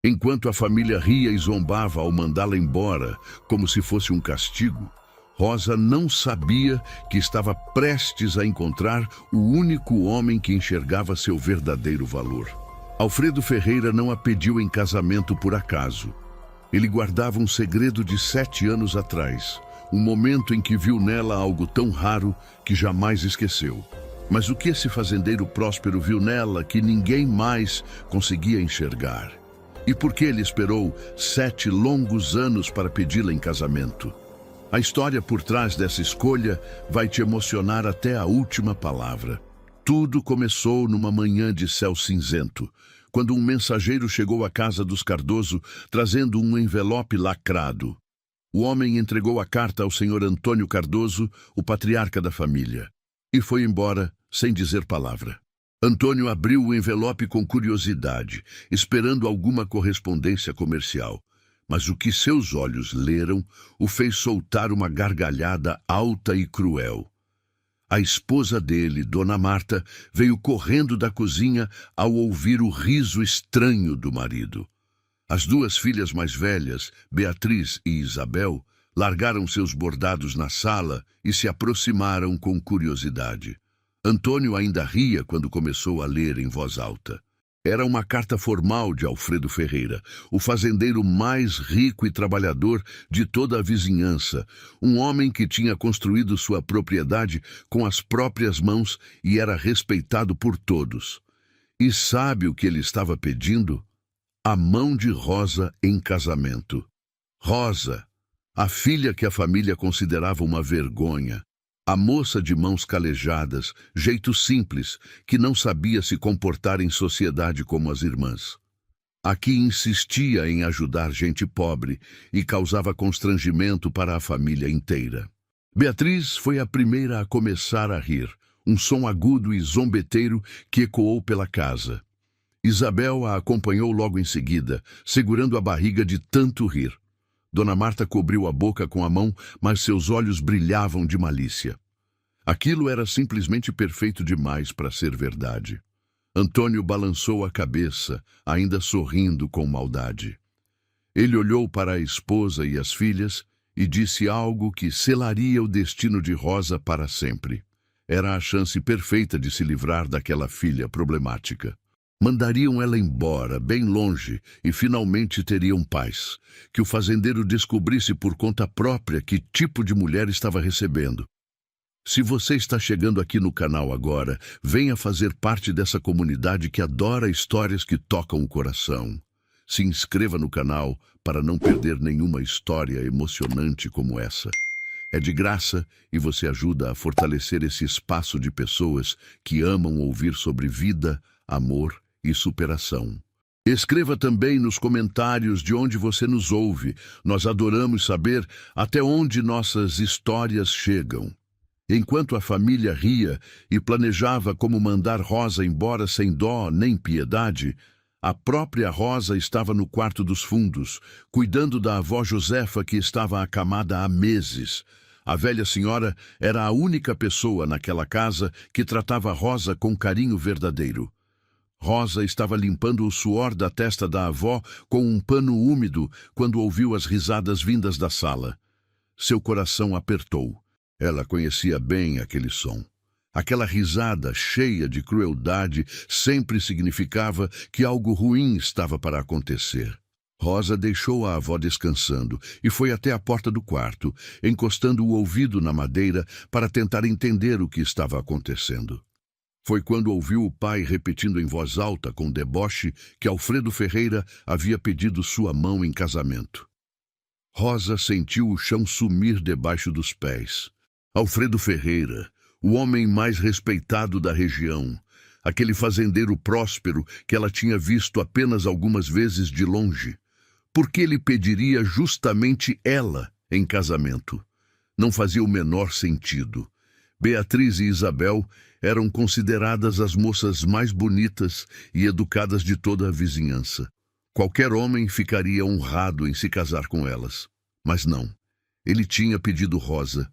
Enquanto a família ria e zombava ao mandá-la embora, como se fosse um castigo, Rosa não sabia que estava prestes a encontrar o único homem que enxergava seu verdadeiro valor. Alfredo Ferreira não a pediu em casamento por acaso. Ele guardava um segredo de 7 anos atrás, um momento em que viu nela algo tão raro que jamais esqueceu. Mas o que esse fazendeiro próspero viu nela que ninguém mais conseguia enxergar? E por que ele esperou 7 longos anos para pedi-la em casamento? A história por trás dessa escolha vai te emocionar até a última palavra. Tudo começou numa manhã de céu cinzento, quando um mensageiro chegou à casa dos Cardoso trazendo um envelope lacrado. O homem entregou a carta ao senhor Antônio Cardoso, o patriarca da família, e foi embora sem dizer palavra. Antônio abriu o envelope com curiosidade, esperando alguma correspondência comercial. Mas o que seus olhos leram o fez soltar uma gargalhada alta e cruel. A esposa dele, Dona Marta, veio correndo da cozinha ao ouvir o riso estranho do marido. As 2 filhas mais velhas, Beatriz e Isabel, largaram seus bordados na sala e se aproximaram com curiosidade. Antônio ainda ria quando começou a ler em voz alta. Era uma carta formal de Alfredo Ferreira, o fazendeiro mais rico e trabalhador de toda a vizinhança, um homem que tinha construído sua propriedade com as próprias mãos e era respeitado por todos. E sabe o que ele estava pedindo? A mão de Rosa em casamento. Rosa, a filha que a família considerava uma vergonha. A moça de mãos calejadas, jeito simples, que não sabia se comportar em sociedade como as irmãs. A que insistia em ajudar gente pobre e causava constrangimento para a família inteira. Beatriz foi a primeira a começar a rir, um som agudo e zombeteiro que ecoou pela casa. Isabel a acompanhou logo em seguida, segurando a barriga de tanto rir. Dona Marta cobriu a boca com a mão, mas seus olhos brilhavam de malícia. Aquilo era simplesmente perfeito demais para ser verdade. Antônio balançou a cabeça, ainda sorrindo com maldade. Ele olhou para a esposa e as filhas e disse algo que selaria o destino de Rosa para sempre. Era a chance perfeita de se livrar daquela filha problemática. Mandariam ela embora, bem longe, e finalmente teriam paz. Que o fazendeiro descobrisse por conta própria que tipo de mulher estava recebendo. Se você está chegando aqui no canal agora, venha fazer parte dessa comunidade que adora histórias que tocam o coração. Se inscreva no canal para não perder nenhuma história emocionante como essa. É de graça e você ajuda a fortalecer esse espaço de pessoas que amam ouvir sobre vida, amor e superação. Escreva também nos comentários de onde você nos ouve. Nós adoramos saber até onde nossas histórias chegam. Enquanto a família ria e planejava como mandar Rosa embora sem dó nem piedade, a própria Rosa estava no quarto dos fundos, cuidando da avó Josefa que estava acamada há meses. A velha senhora era a única pessoa naquela casa que tratava Rosa com carinho verdadeiro. Rosa estava limpando o suor da testa da avó com um pano úmido quando ouviu as risadas vindas da sala. Seu coração apertou. Ela conhecia bem aquele som. Aquela risada cheia de crueldade sempre significava que algo ruim estava para acontecer. Rosa deixou a avó descansando e foi até a porta do quarto, encostando o ouvido na madeira para tentar entender o que estava acontecendo. Foi quando ouviu o pai repetindo em voz alta, com deboche, que Alfredo Ferreira havia pedido sua mão em casamento. Rosa sentiu o chão sumir debaixo dos pés. Alfredo Ferreira, o homem mais respeitado da região, aquele fazendeiro próspero que ela tinha visto apenas algumas vezes de longe. Por que ele pediria justamente ela em casamento? Não fazia o menor sentido. Beatriz e Isabel eram consideradas as moças mais bonitas e educadas de toda a vizinhança. Qualquer homem ficaria honrado em se casar com elas. Mas não. Ele tinha pedido Rosa.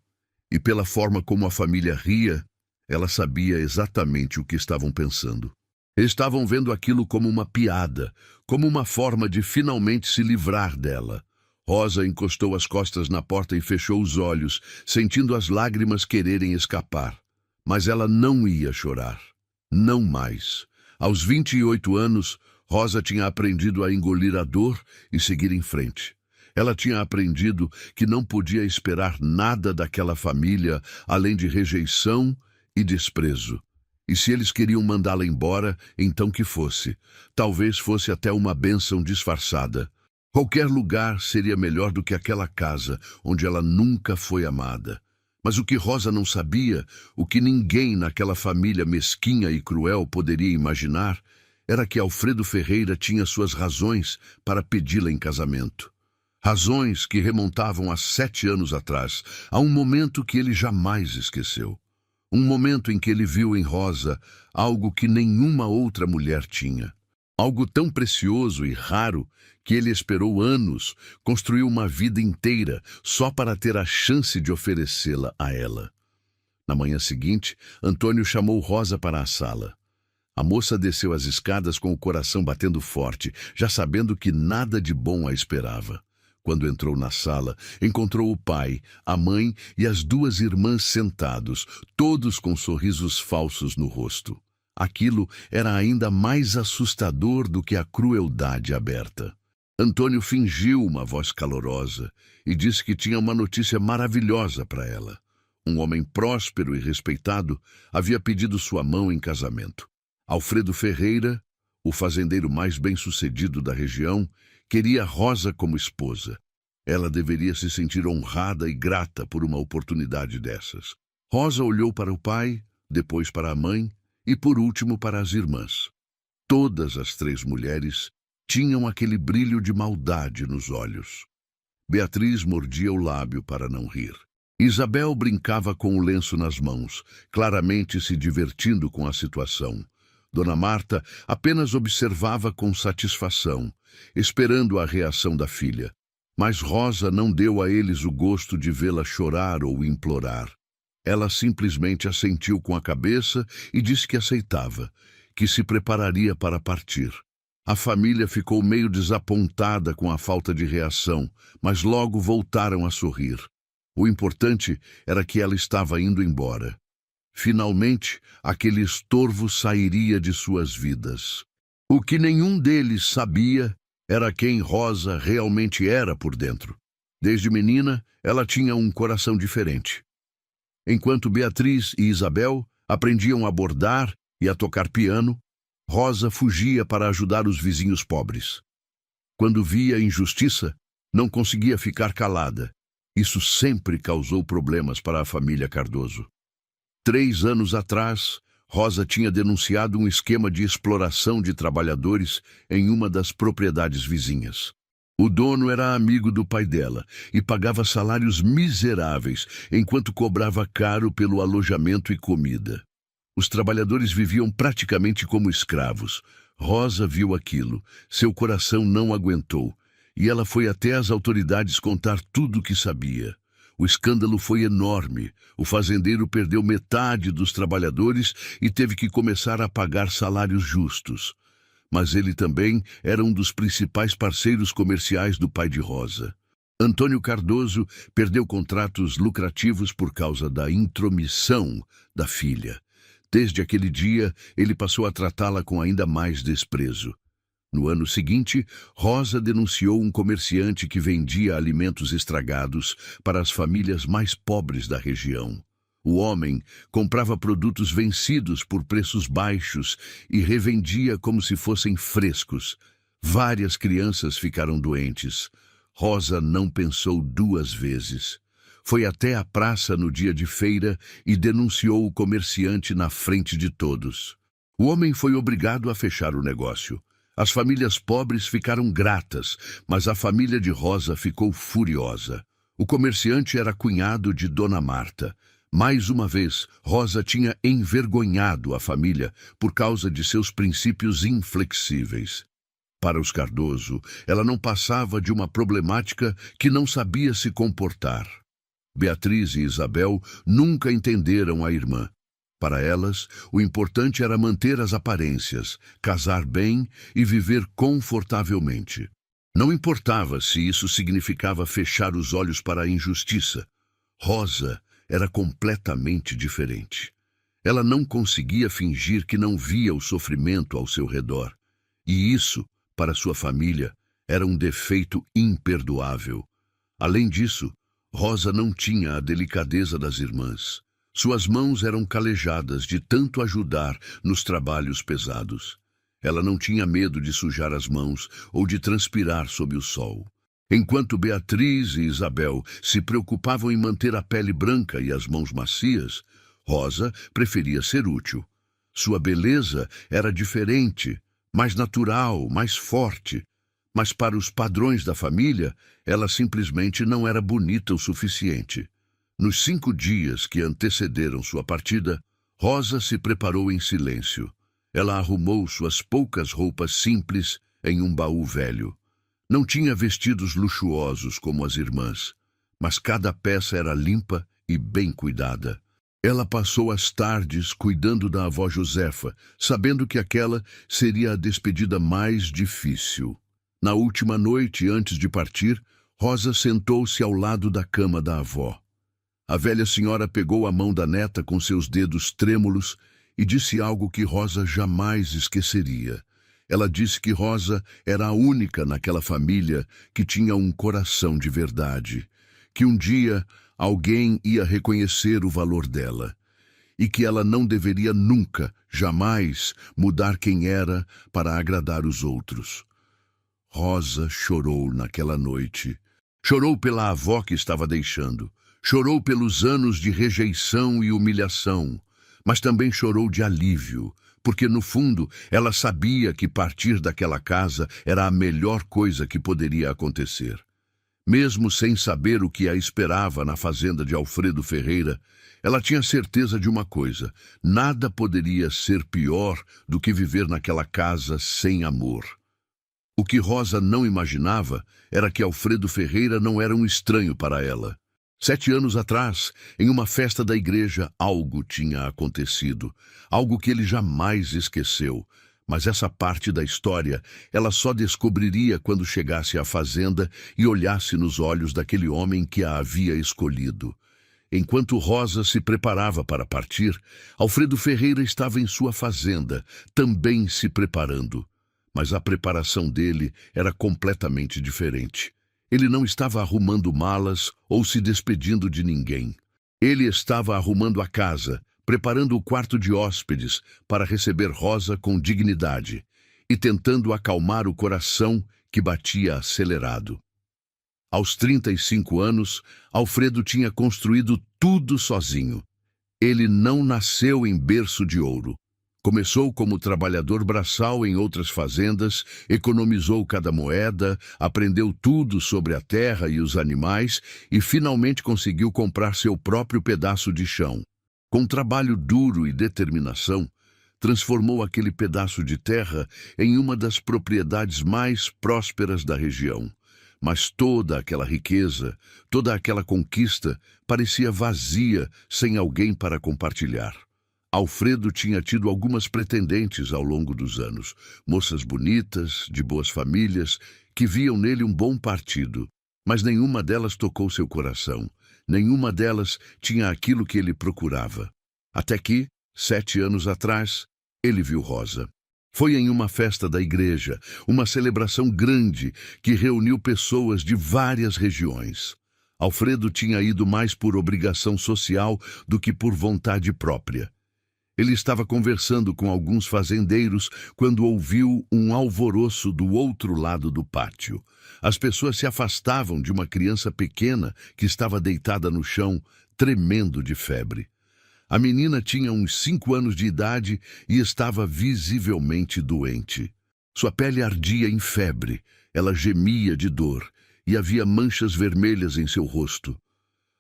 E pela forma como a família ria, ela sabia exatamente o que estavam pensando. Estavam vendo aquilo como uma piada, como uma forma de finalmente se livrar dela. Rosa encostou as costas na porta e fechou os olhos, sentindo as lágrimas quererem escapar. Mas ela não ia chorar. Não mais. Aos 28 anos, Rosa tinha aprendido a engolir a dor e seguir em frente. Ela tinha aprendido que não podia esperar nada daquela família além de rejeição e desprezo. E se eles queriam mandá-la embora, então que fosse. Talvez fosse até uma bênção disfarçada. Qualquer lugar seria melhor do que aquela casa, onde ela nunca foi amada. Mas o que Rosa não sabia, o que ninguém naquela família mesquinha e cruel poderia imaginar, era que Alfredo Ferreira tinha suas razões para pedi-la em casamento. Razões que remontavam a 7 anos atrás, a um momento que ele jamais esqueceu. Um momento em que ele viu em Rosa algo que nenhuma outra mulher tinha. Algo tão precioso e raro que ele esperou anos, construiu uma vida inteira só para ter a chance de oferecê-la a ela. Na manhã seguinte, Antônio chamou Rosa para a sala. A moça desceu as escadas com o coração batendo forte, já sabendo que nada de bom a esperava. Quando entrou na sala, encontrou o pai, a mãe e as 2 irmãs sentados, todos com sorrisos falsos no rosto. Aquilo era ainda mais assustador do que a crueldade aberta. Antônio fingiu uma voz calorosa e disse que tinha uma notícia maravilhosa para ela. Um homem próspero e respeitado havia pedido sua mão em casamento. Alfredo Ferreira, o fazendeiro mais bem-sucedido da região, queria Rosa como esposa. Ela deveria se sentir honrada e grata por uma oportunidade dessas. Rosa olhou para o pai, depois para a mãe e, por último, para as irmãs. Todas as 3 mulheres tinham aquele brilho de maldade nos olhos. Beatriz mordia o lábio para não rir. Isabel brincava com o lenço nas mãos, claramente se divertindo com a situação. Dona Marta apenas observava com satisfação, esperando a reação da filha. Mas Rosa não deu a eles o gosto de vê-la chorar ou implorar. Ela simplesmente assentiu com a cabeça e disse que aceitava, que se prepararia para partir. A família ficou meio desapontada com a falta de reação, mas logo voltaram a sorrir. O importante era que ela estava indo embora. Finalmente, aquele estorvo sairia de suas vidas. O que nenhum deles sabia era quem Rosa realmente era por dentro. Desde menina, ela tinha um coração diferente. Enquanto Beatriz e Isabel aprendiam a bordar e a tocar piano, Rosa fugia para ajudar os vizinhos pobres. Quando via injustiça, não conseguia ficar calada. Isso sempre causou problemas para a família Cardoso. 3 anos atrás, Rosa tinha denunciado um esquema de exploração de trabalhadores em uma das propriedades vizinhas. O dono era amigo do pai dela e pagava salários miseráveis, enquanto cobrava caro pelo alojamento e comida. Os trabalhadores viviam praticamente como escravos. Rosa viu aquilo, seu coração não aguentou, e ela foi até as autoridades contar tudo o que sabia. O escândalo foi enorme. O fazendeiro perdeu metade dos trabalhadores e teve que começar a pagar salários justos. Mas ele também era um dos principais parceiros comerciais do pai de Rosa. Antônio Cardoso perdeu contratos lucrativos por causa da intromissão da filha. Desde aquele dia, ele passou a tratá-la com ainda mais desprezo. No ano seguinte, Rosa denunciou um comerciante que vendia alimentos estragados para as famílias mais pobres da região. O homem comprava produtos vencidos por preços baixos e revendia como se fossem frescos. Várias crianças ficaram doentes. Rosa não pensou 2 vezes. Foi até a praça no dia de feira e denunciou o comerciante na frente de todos. O homem foi obrigado a fechar o negócio. As famílias pobres ficaram gratas, mas a família de Rosa ficou furiosa. O comerciante era cunhado de Dona Marta. Mais uma vez, Rosa tinha envergonhado a família por causa de seus princípios inflexíveis. Para os Cardoso, ela não passava de uma problemática que não sabia se comportar. Beatriz e Isabel nunca entenderam a irmã. Para elas, o importante era manter as aparências, casar bem e viver confortavelmente. Não importava se isso significava fechar os olhos para a injustiça. Rosa era completamente diferente. Ela não conseguia fingir que não via o sofrimento ao seu redor. E isso, para sua família, era um defeito imperdoável. Além disso, Rosa não tinha a delicadeza das irmãs. Suas mãos eram calejadas de tanto ajudar nos trabalhos pesados. Ela não tinha medo de sujar as mãos ou de transpirar sob o sol. Enquanto Beatriz e Isabel se preocupavam em manter a pele branca e as mãos macias, Rosa preferia ser útil. Sua beleza era diferente, mais natural, mais forte. Mas para os padrões da família, ela simplesmente não era bonita o suficiente. Nos 5 dias que antecederam sua partida, Rosa se preparou em silêncio. Ela arrumou suas poucas roupas simples em um baú velho. Não tinha vestidos luxuosos como as irmãs, mas cada peça era limpa e bem cuidada. Ela passou as tardes cuidando da avó Josefa, sabendo que aquela seria a despedida mais difícil. Na última noite, antes de partir, Rosa sentou-se ao lado da cama da avó. A velha senhora pegou a mão da neta com seus dedos trêmulos e disse algo que Rosa jamais esqueceria. Ela disse que Rosa era a única naquela família que tinha um coração de verdade, que um dia alguém ia reconhecer o valor dela e que ela não deveria nunca, jamais, mudar quem era para agradar os outros. Rosa chorou naquela noite. Chorou pela avó que estava deixando. Chorou pelos anos de rejeição e humilhação, mas também chorou de alívio, porque no fundo ela sabia que partir daquela casa era a melhor coisa que poderia acontecer. Mesmo sem saber o que a esperava na fazenda de Alfredo Ferreira, ela tinha certeza de uma coisa: nada poderia ser pior do que viver naquela casa sem amor. O que Rosa não imaginava era que Alfredo Ferreira não era um estranho para ela. 7 anos atrás, em uma festa da igreja, algo tinha acontecido, algo que ele jamais esqueceu. Mas essa parte da história ela só descobriria quando chegasse à fazenda e olhasse nos olhos daquele homem que a havia escolhido. Enquanto Rosa se preparava para partir, Alfredo Ferreira estava em sua fazenda, também se preparando. Mas a preparação dele era completamente diferente. Ele não estava arrumando malas ou se despedindo de ninguém. Ele estava arrumando a casa, preparando o quarto de hóspedes para receber Rosa com dignidade e tentando acalmar o coração que batia acelerado. Aos 35 anos, Alfredo tinha construído tudo sozinho. Ele não nasceu em berço de ouro. Começou como trabalhador braçal em outras fazendas, economizou cada moeda, aprendeu tudo sobre a terra e os animais e finalmente conseguiu comprar seu próprio pedaço de chão. Com trabalho duro e determinação, transformou aquele pedaço de terra em uma das propriedades mais prósperas da região. Mas toda aquela riqueza, toda aquela conquista parecia vazia sem alguém para compartilhar. Alfredo tinha tido algumas pretendentes ao longo dos anos, moças bonitas, de boas famílias, que viam nele um bom partido, mas nenhuma delas tocou seu coração, nenhuma delas tinha aquilo que ele procurava. Até que, 7 anos atrás, ele viu Rosa. Foi em uma festa da igreja, uma celebração grande que reuniu pessoas de várias regiões. Alfredo tinha ido mais por obrigação social do que por vontade própria. Ele estava conversando com alguns fazendeiros quando ouviu um alvoroço do outro lado do pátio. As pessoas se afastavam de uma criança pequena que estava deitada no chão, tremendo de febre. A menina tinha uns 5 anos de idade e estava visivelmente doente. Sua pele ardia em febre, ela gemia de dor e havia manchas vermelhas em seu rosto.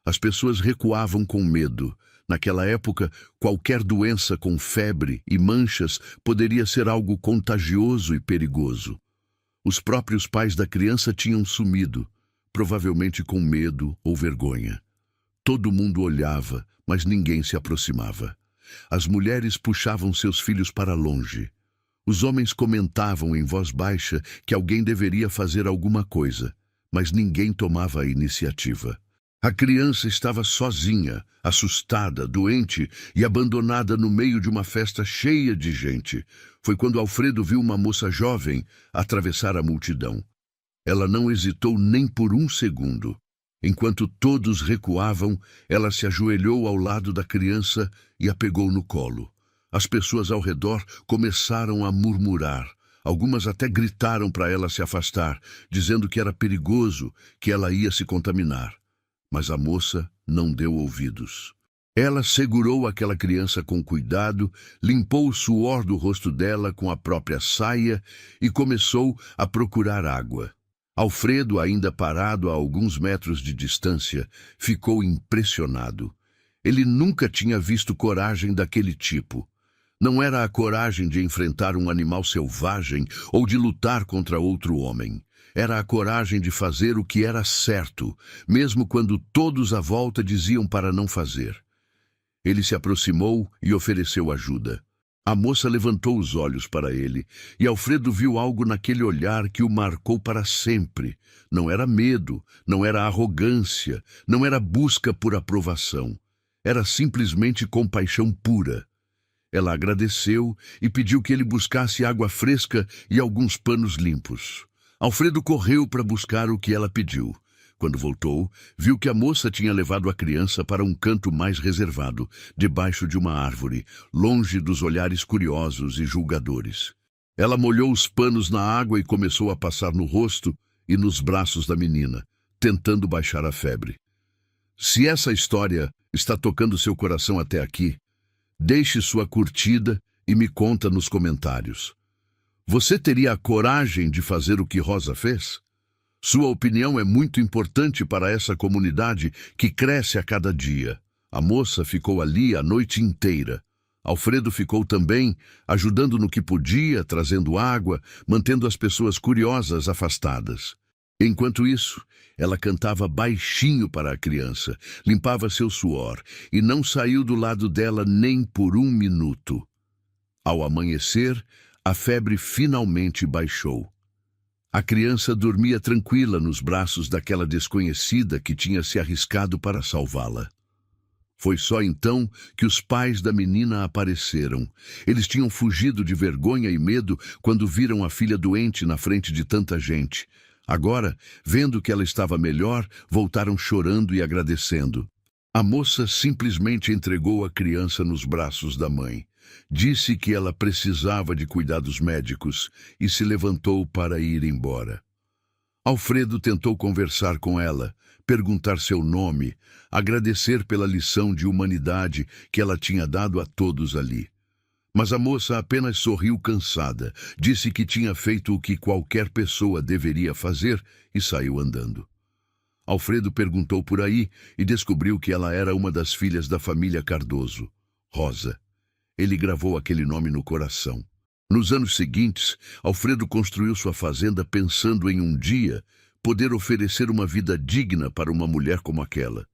As pessoas recuavam com medo. Naquela época, qualquer doença com febre e manchas poderia ser algo contagioso e perigoso. Os próprios pais da criança tinham sumido, provavelmente com medo ou vergonha. Todo mundo olhava, mas ninguém se aproximava. As mulheres puxavam seus filhos para longe. Os homens comentavam em voz baixa que alguém deveria fazer alguma coisa, mas ninguém tomava a iniciativa. A criança estava sozinha, assustada, doente e abandonada no meio de uma festa cheia de gente. Foi quando Alfredo viu uma moça jovem atravessar a multidão. Ela não hesitou nem por um segundo. Enquanto todos recuavam, ela se ajoelhou ao lado da criança e a pegou no colo. As pessoas ao redor começaram a murmurar. Algumas até gritaram para ela se afastar, dizendo que era perigoso, que ela ia se contaminar. Mas a moça não deu ouvidos. Ela segurou aquela criança com cuidado, limpou o suor do rosto dela com a própria saia e começou a procurar água. Alfredo, ainda parado a alguns metros de distância, ficou impressionado. Ele nunca tinha visto coragem daquele tipo. Não era a coragem de enfrentar um animal selvagem ou de lutar contra outro homem. Era a coragem de fazer o que era certo, mesmo quando todos à volta diziam para não fazer. Ele se aproximou e ofereceu ajuda. A moça levantou os olhos para ele, e Alfredo viu algo naquele olhar que o marcou para sempre. Não era medo, não era arrogância, não era busca por aprovação. Era simplesmente compaixão pura. Ela agradeceu e pediu que ele buscasse água fresca e alguns panos limpos. Alfredo correu para buscar o que ela pediu. Quando voltou, viu que a moça tinha levado a criança para um canto mais reservado, debaixo de uma árvore, longe dos olhares curiosos e julgadores. Ela molhou os panos na água e começou a passar no rosto e nos braços da menina, tentando baixar a febre. Se essa história está tocando seu coração até aqui, deixe sua curtida e me conta nos comentários. Você teria a coragem de fazer o que Rosa fez? Sua opinião é muito importante para essa comunidade que cresce a cada dia. A moça ficou ali a noite inteira. Alfredo ficou também, ajudando no que podia, trazendo água, mantendo as pessoas curiosas afastadas. Enquanto isso, ela cantava baixinho para a criança, limpava seu suor e não saiu do lado dela nem por um minuto. Ao amanhecer, a febre finalmente baixou. A criança dormia tranquila nos braços daquela desconhecida que tinha se arriscado para salvá-la. Foi só então que os pais da menina apareceram. Eles tinham fugido de vergonha e medo quando viram a filha doente na frente de tanta gente. Agora, vendo que ela estava melhor, voltaram chorando e agradecendo. A moça simplesmente entregou a criança nos braços da mãe. Disse que ela precisava de cuidados médicos e se levantou para ir embora. Alfredo tentou conversar com ela, perguntar seu nome, agradecer pela lição de humanidade que ela tinha dado a todos ali. Mas a moça apenas sorriu cansada, disse que tinha feito o que qualquer pessoa deveria fazer e saiu andando. Alfredo perguntou por aí e descobriu que ela era uma das filhas da família Cardoso, Rosa. Ele gravou aquele nome no coração. Nos anos seguintes, Alfredo construiu sua fazenda pensando em um dia poder oferecer uma vida digna para uma mulher como aquela.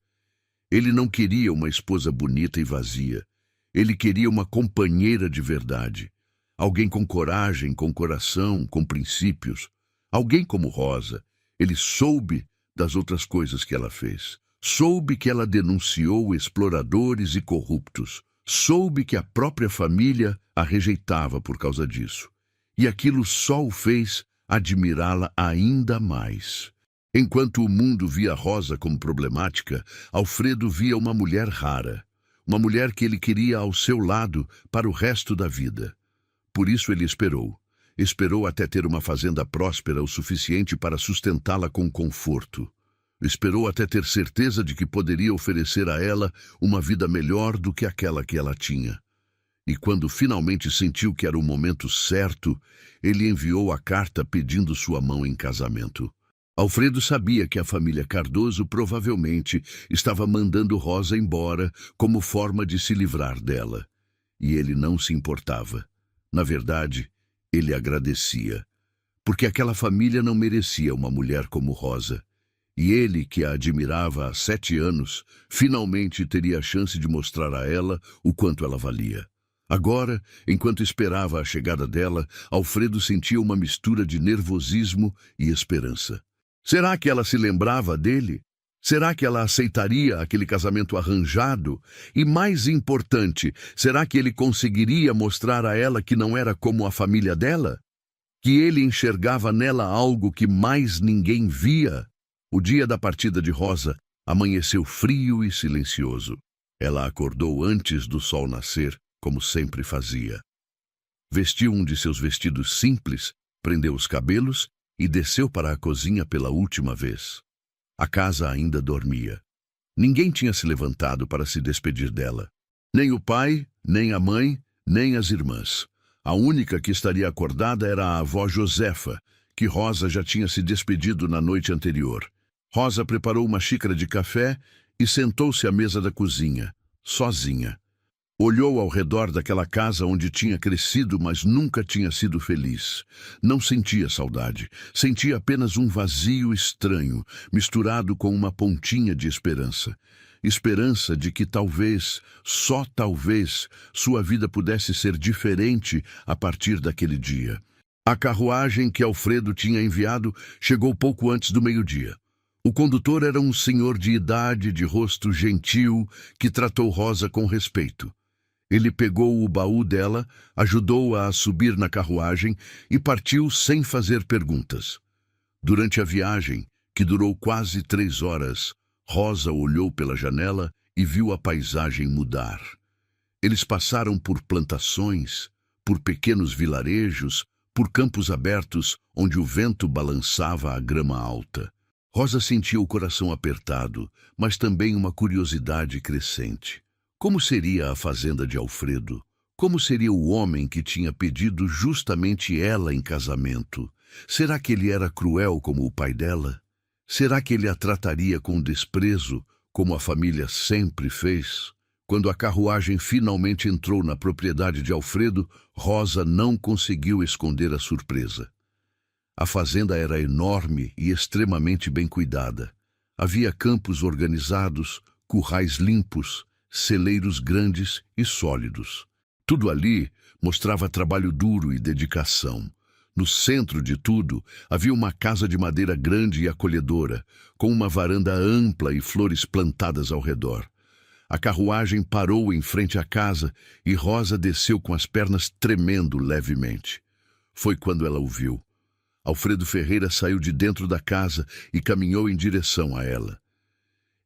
Ele não queria uma esposa bonita e vazia. Ele queria uma companheira de verdade. Alguém com coragem, com coração, com princípios. Alguém como Rosa. Ele soube das outras coisas que ela fez. Soube que ela denunciou exploradores e corruptos. Soube que a própria família a rejeitava por causa disso. E aquilo só o fez admirá-la ainda mais. Enquanto o mundo via Rosa como problemática, Alfredo via uma mulher rara. Uma mulher que ele queria ao seu lado para o resto da vida. Por isso ele esperou. Esperou até ter uma fazenda próspera o suficiente para sustentá-la com conforto. Esperou até ter certeza de que poderia oferecer a ela uma vida melhor do que aquela que ela tinha. E quando finalmente sentiu que era o momento certo, ele enviou a carta pedindo sua mão em casamento. Alfredo sabia que a família Cardoso provavelmente estava mandando Rosa embora como forma de se livrar dela. E ele não se importava. Na verdade, ele agradecia. Porque aquela família não merecia uma mulher como Rosa. E ele, que a admirava há 7 anos, finalmente teria a chance de mostrar a ela o quanto ela valia. Agora, enquanto esperava a chegada dela, Alfredo sentia uma mistura de nervosismo e esperança. Será que ela se lembrava dele? Será que ela aceitaria aquele casamento arranjado? E mais importante, será que ele conseguiria mostrar a ela que não era como a família dela? Que ele enxergava nela algo que mais ninguém via? O dia da partida de Rosa amanheceu frio e silencioso. Ela acordou antes do sol nascer, como sempre fazia. Vestiu um de seus vestidos simples, prendeu os cabelos e desceu para a cozinha pela última vez. A casa ainda dormia. Ninguém tinha se levantado para se despedir dela. Nem o pai, nem a mãe, nem as irmãs. A única que estaria acordada era a avó Josefa, que Rosa já tinha se despedido na noite anterior. Rosa preparou uma xícara de café e sentou-se à mesa da cozinha, sozinha. Olhou ao redor daquela casa onde tinha crescido, mas nunca tinha sido feliz. Não sentia saudade, sentia apenas um vazio estranho, misturado com uma pontinha de esperança. Esperança de que talvez, só talvez, sua vida pudesse ser diferente a partir daquele dia. A carruagem que Alfredo tinha enviado chegou pouco antes do meio-dia. O condutor era um senhor de idade, de rosto gentil, que tratou Rosa com respeito. Ele pegou o baú dela, ajudou-a a subir na carruagem e partiu sem fazer perguntas. Durante a viagem, que durou quase 3 horas, Rosa olhou pela janela e viu a paisagem mudar. Eles passaram por plantações, por pequenos vilarejos, por campos abertos onde o vento balançava a grama alta. Rosa sentia o coração apertado, mas também uma curiosidade crescente. Como seria a fazenda de Alfredo? Como seria o homem que tinha pedido justamente ela em casamento? Será que ele era cruel como o pai dela? Será que ele a trataria com desprezo, como a família sempre fez? Quando a carruagem finalmente entrou na propriedade de Alfredo, Rosa não conseguiu esconder a surpresa. A fazenda era enorme e extremamente bem cuidada. Havia campos organizados, currais limpos, celeiros grandes e sólidos. Tudo ali mostrava trabalho duro e dedicação. No centro de tudo, havia uma casa de madeira grande e acolhedora, com uma varanda ampla e flores plantadas ao redor. A carruagem parou em frente à casa e Rosa desceu com as pernas tremendo levemente. Foi quando ela o viu. Alfredo Ferreira saiu de dentro da casa e caminhou em direção a ela.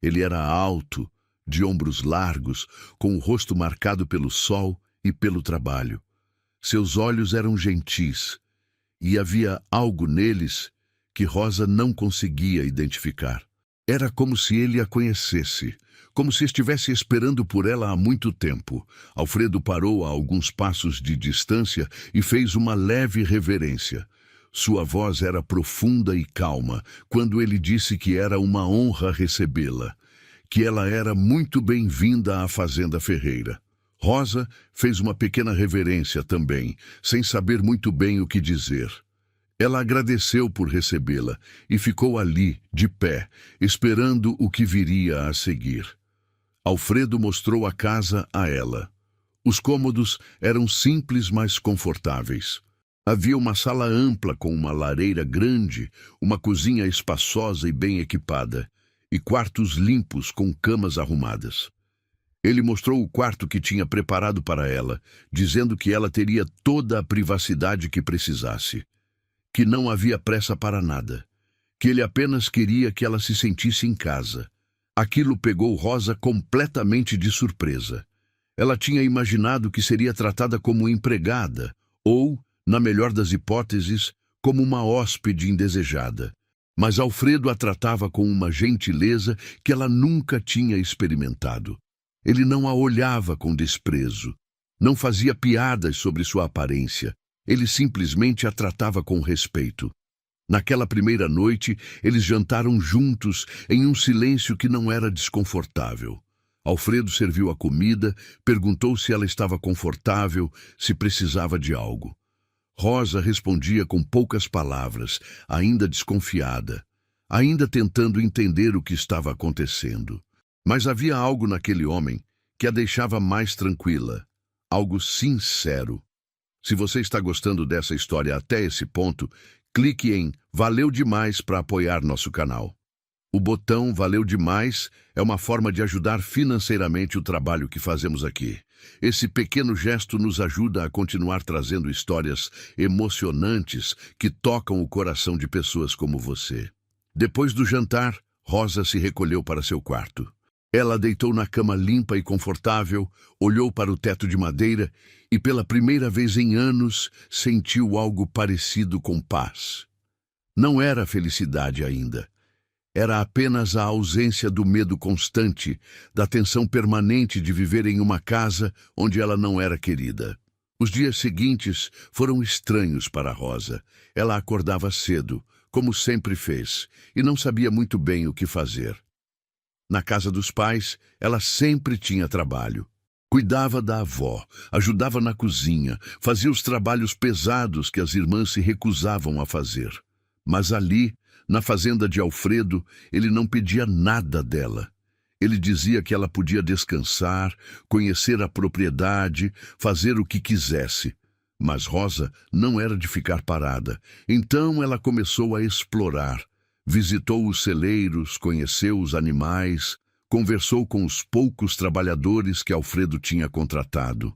Ele era alto, de ombros largos, com o rosto marcado pelo sol e pelo trabalho. Seus olhos eram gentis, e havia algo neles que Rosa não conseguia identificar. Era como se ele a conhecesse, como se estivesse esperando por ela há muito tempo. Alfredo parou a alguns passos de distância e fez uma leve reverência. Sua voz era profunda e calma quando ele disse que era uma honra recebê-la, que ela era muito bem-vinda à Fazenda Ferreira. Rosa fez uma pequena reverência também, sem saber muito bem o que dizer. Ela agradeceu por recebê-la e ficou ali, de pé, esperando o que viria a seguir. Alfredo mostrou a casa a ela. Os cômodos eram simples, mas confortáveis. Havia uma sala ampla com uma lareira grande, uma cozinha espaçosa e bem equipada, e quartos limpos com camas arrumadas. Ele mostrou o quarto que tinha preparado para ela, dizendo que ela teria toda a privacidade que precisasse, que não havia pressa para nada, que ele apenas queria que ela se sentisse em casa. Aquilo pegou Rosa completamente de surpresa. Ela tinha imaginado que seria tratada como empregada, ou, na melhor das hipóteses, como uma hóspede indesejada. Mas Alfredo a tratava com uma gentileza que ela nunca tinha experimentado. Ele não a olhava com desprezo, não fazia piadas sobre sua aparência. Ele simplesmente a tratava com respeito. Naquela primeira noite, eles jantaram juntos em um silêncio que não era desconfortável. Alfredo serviu a comida, perguntou se ela estava confortável, se precisava de algo. Rosa respondia com poucas palavras, ainda desconfiada. ainda tentando entender o que estava acontecendo. Mas havia algo naquele homem que a deixava mais tranquila, algo sincero. Se você está gostando dessa história até esse ponto, clique em Valeu demais para apoiar nosso canal. O botão Valeu demais é uma forma de ajudar financeiramente o trabalho que fazemos aqui. Esse pequeno gesto nos ajuda a continuar trazendo histórias emocionantes que tocam o coração de pessoas como você. Depois do jantar, Rosa se recolheu para seu quarto. Ela deitou na cama limpa e confortável, olhou para o teto de madeira e, pela primeira vez em anos, sentiu algo parecido com paz. Não era felicidade ainda. Era apenas a ausência do medo constante, da tensão permanente de viver em uma casa onde ela não era querida. Os dias seguintes foram estranhos para Rosa. Ela acordava cedo, como sempre fez, e não sabia muito bem o que fazer. Na casa dos pais, ela sempre tinha trabalho. Cuidava da avó, ajudava na cozinha, fazia os trabalhos pesados que as irmãs se recusavam a fazer. Mas ali, na fazenda de Alfredo, ele não pedia nada dela. Ele dizia que ela podia descansar, conhecer a propriedade, fazer o que quisesse. Mas Rosa não era de ficar parada. Então ela começou a explorar. Visitou os celeiros, conheceu os animais, conversou com os poucos trabalhadores que Alfredo tinha contratado.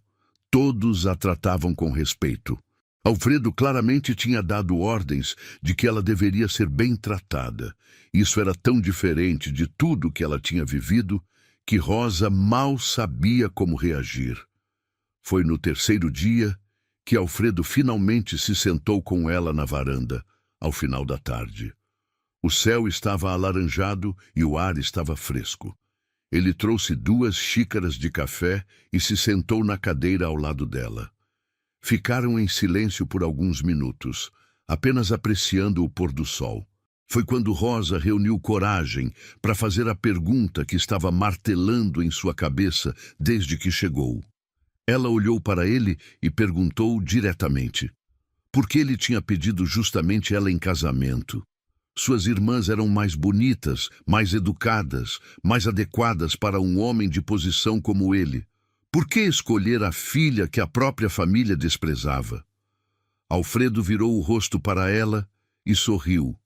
Todos a tratavam com respeito. Alfredo claramente tinha dado ordens de que ela deveria ser bem tratada. Isso era tão diferente de tudo que ela tinha vivido que Rosa mal sabia como reagir. Foi no terceiro dia que Alfredo finalmente se sentou com ela na varanda, ao final da tarde. O céu estava alaranjado e o ar estava fresco. Ele trouxe 2 xícaras de café e se sentou na cadeira ao lado dela. Ficaram em silêncio por alguns minutos, apenas apreciando o pôr do sol. Foi quando Rosa reuniu coragem para fazer a pergunta que estava martelando em sua cabeça desde que chegou. Ela olhou para ele e perguntou diretamente por que ele tinha pedido justamente ela em casamento. Suas irmãs eram mais bonitas, mais educadas, mais adequadas para um homem de posição como ele. Por que escolher a filha que a própria família desprezava? Alfredo virou o rosto para ela e sorriu.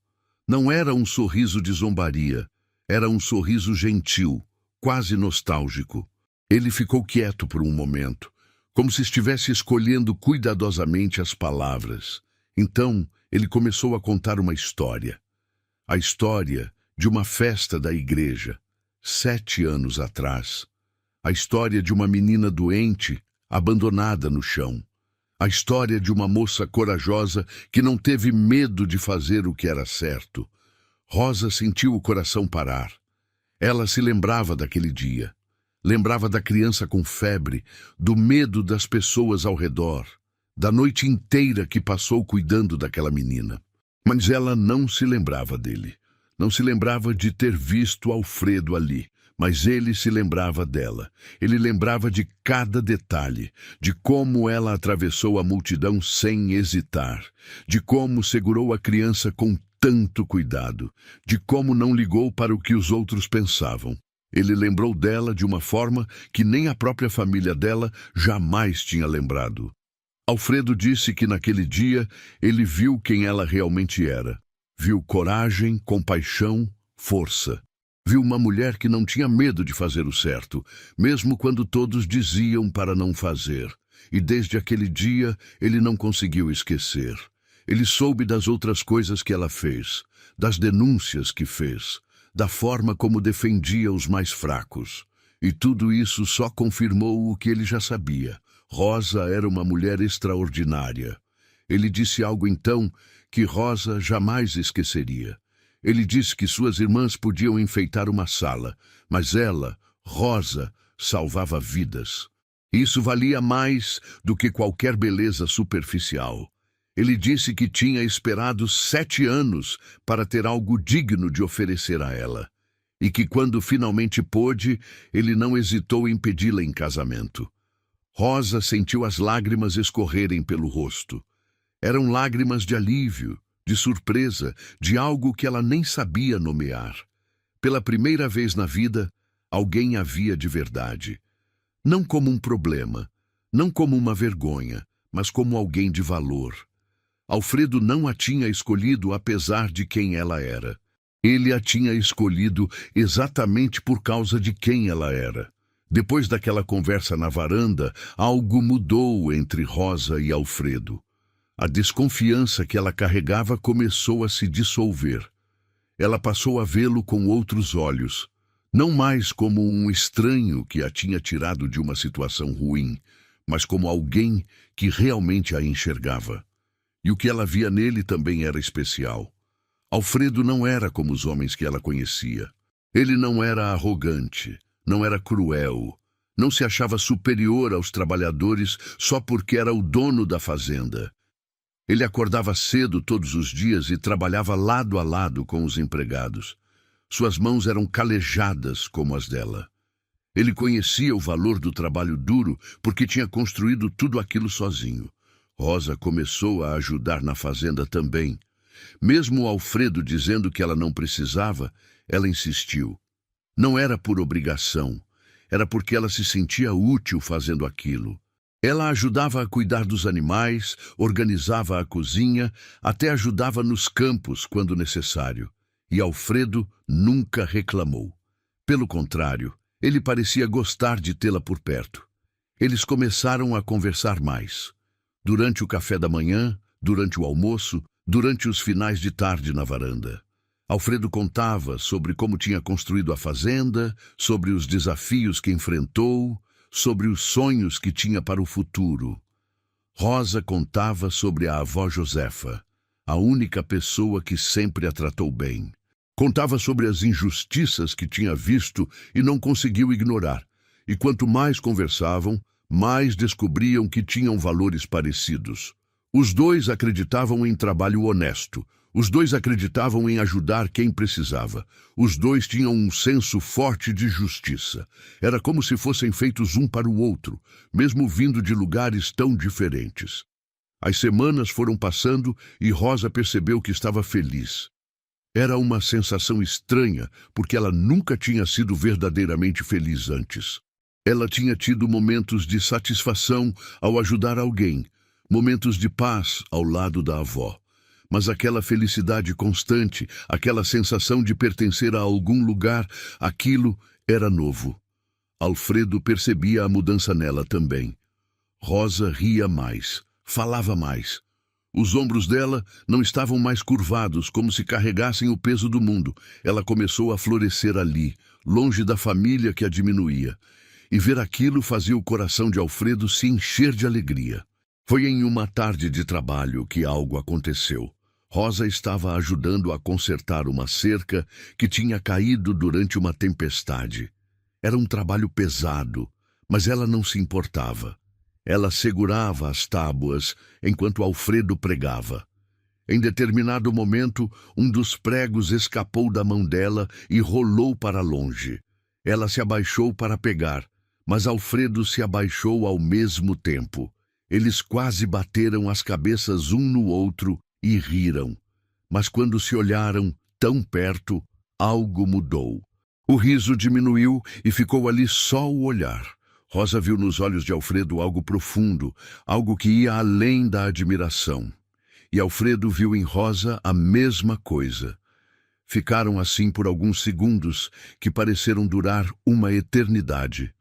Não era um sorriso de zombaria, era um sorriso gentil, quase nostálgico. Ele ficou quieto por um momento, como se estivesse escolhendo cuidadosamente as palavras. Então, ele começou a contar uma história. A história de uma festa da igreja, 7 anos atrás. A história de uma menina doente, abandonada no chão. A história de uma moça corajosa que não teve medo de fazer o que era certo. Rosa sentiu o coração parar. Ela se lembrava daquele dia. Lembrava da criança com febre, do medo das pessoas ao redor, da noite inteira que passou cuidando daquela menina. Mas ela não se lembrava dele. Não se lembrava de ter visto Alfredo ali. Mas ele se lembrava dela. Ele lembrava de cada detalhe, de como ela atravessou a multidão sem hesitar, de como segurou a criança com tanto cuidado, de como não ligou para o que os outros pensavam. Ele lembrou dela de uma forma que nem a própria família dela jamais tinha lembrado. Alfredo disse que naquele dia ele viu quem ela realmente era. Viu coragem, compaixão, força. Viu uma mulher que não tinha medo de fazer o certo, mesmo quando todos diziam para não fazer. E desde aquele dia ele não conseguiu esquecer. Ele soube das outras coisas que ela fez, das denúncias que fez, da forma como defendia os mais fracos. E tudo isso só confirmou o que ele já sabia. Rosa era uma mulher extraordinária. Ele disse algo então que Rosa jamais esqueceria. Ele disse que suas irmãs podiam enfeitar uma sala, mas ela, Rosa, salvava vidas. Isso valia mais do que qualquer beleza superficial. Ele disse que tinha esperado 7 anos para ter algo digno de oferecer a ela, e que quando finalmente pôde, ele não hesitou em pedi-la em casamento. Rosa sentiu as lágrimas escorrerem pelo rosto. Eram lágrimas de alívio, de surpresa, de algo que ela nem sabia nomear. Pela primeira vez na vida, alguém a via de verdade. Não como um problema, não como uma vergonha, mas como alguém de valor. Alfredo não a tinha escolhido apesar de quem ela era. Ele a tinha escolhido exatamente por causa de quem ela era. Depois daquela conversa na varanda, algo mudou entre Rosa e Alfredo. A desconfiança que ela carregava começou a se dissolver. Ela passou a vê-lo com outros olhos, não mais como um estranho que a tinha tirado de uma situação ruim, mas como alguém que realmente a enxergava. E o que ela via nele também era especial. Alfredo não era como os homens que ela conhecia. Ele não era arrogante, não era cruel, não se achava superior aos trabalhadores só porque era o dono da fazenda. Ele acordava cedo todos os dias e trabalhava lado a lado com os empregados. Suas mãos eram calejadas como as dela. Ele conhecia o valor do trabalho duro porque tinha construído tudo aquilo sozinho. Rosa começou a ajudar na fazenda também. Mesmo Alfredo dizendo que ela não precisava, ela insistiu. Não era por obrigação, era porque ela se sentia útil fazendo aquilo. Ela ajudava a cuidar dos animais, organizava a cozinha, até ajudava nos campos quando necessário. E Alfredo nunca reclamou. Pelo contrário, ele parecia gostar de tê-la por perto. Eles começaram a conversar mais. Durante o café da manhã, durante o almoço, durante os finais de tarde na varanda. Alfredo contava sobre como tinha construído a fazenda, sobre os desafios que enfrentou, sobre os sonhos que tinha para o futuro. Rosa contava sobre a avó Josefa, a única pessoa que sempre a tratou bem. Contava sobre as injustiças que tinha visto e não conseguiu ignorar. E quanto mais conversavam, mais descobriam que tinham valores parecidos. Os dois acreditavam em trabalho honesto. Os dois acreditavam em ajudar quem precisava. Os dois tinham um senso forte de justiça. Era como se fossem feitos um para o outro, mesmo vindo de lugares tão diferentes. As semanas foram passando e Rosa percebeu que estava feliz. Era uma sensação estranha, porque ela nunca tinha sido verdadeiramente feliz antes. Ela tinha tido momentos de satisfação ao ajudar alguém, momentos de paz ao lado da avó. Mas aquela felicidade constante, aquela sensação de pertencer a algum lugar, aquilo era novo. Alfredo percebia a mudança nela também. Rosa ria mais, falava mais. Os ombros dela não estavam mais curvados, como se carregassem o peso do mundo. Ela começou a florescer ali, longe da família que a diminuía. E ver aquilo fazia o coração de Alfredo se encher de alegria. Foi em uma tarde de trabalho que algo aconteceu. Rosa estava ajudando a consertar uma cerca que tinha caído durante uma tempestade. Era um trabalho pesado, mas ela não se importava. Ela segurava as tábuas enquanto Alfredo pregava. Em determinado momento, um dos pregos escapou da mão dela e rolou para longe. Ela se abaixou para pegar, mas Alfredo se abaixou ao mesmo tempo. Eles quase bateram as cabeças um no outro e riram. Mas quando se olharam tão perto, algo mudou. O riso diminuiu e ficou ali só o olhar. Rosa viu nos olhos de Alfredo algo profundo, algo que ia além da admiração. E Alfredo viu em Rosa a mesma coisa. Ficaram assim por alguns segundos que pareceram durar uma eternidade.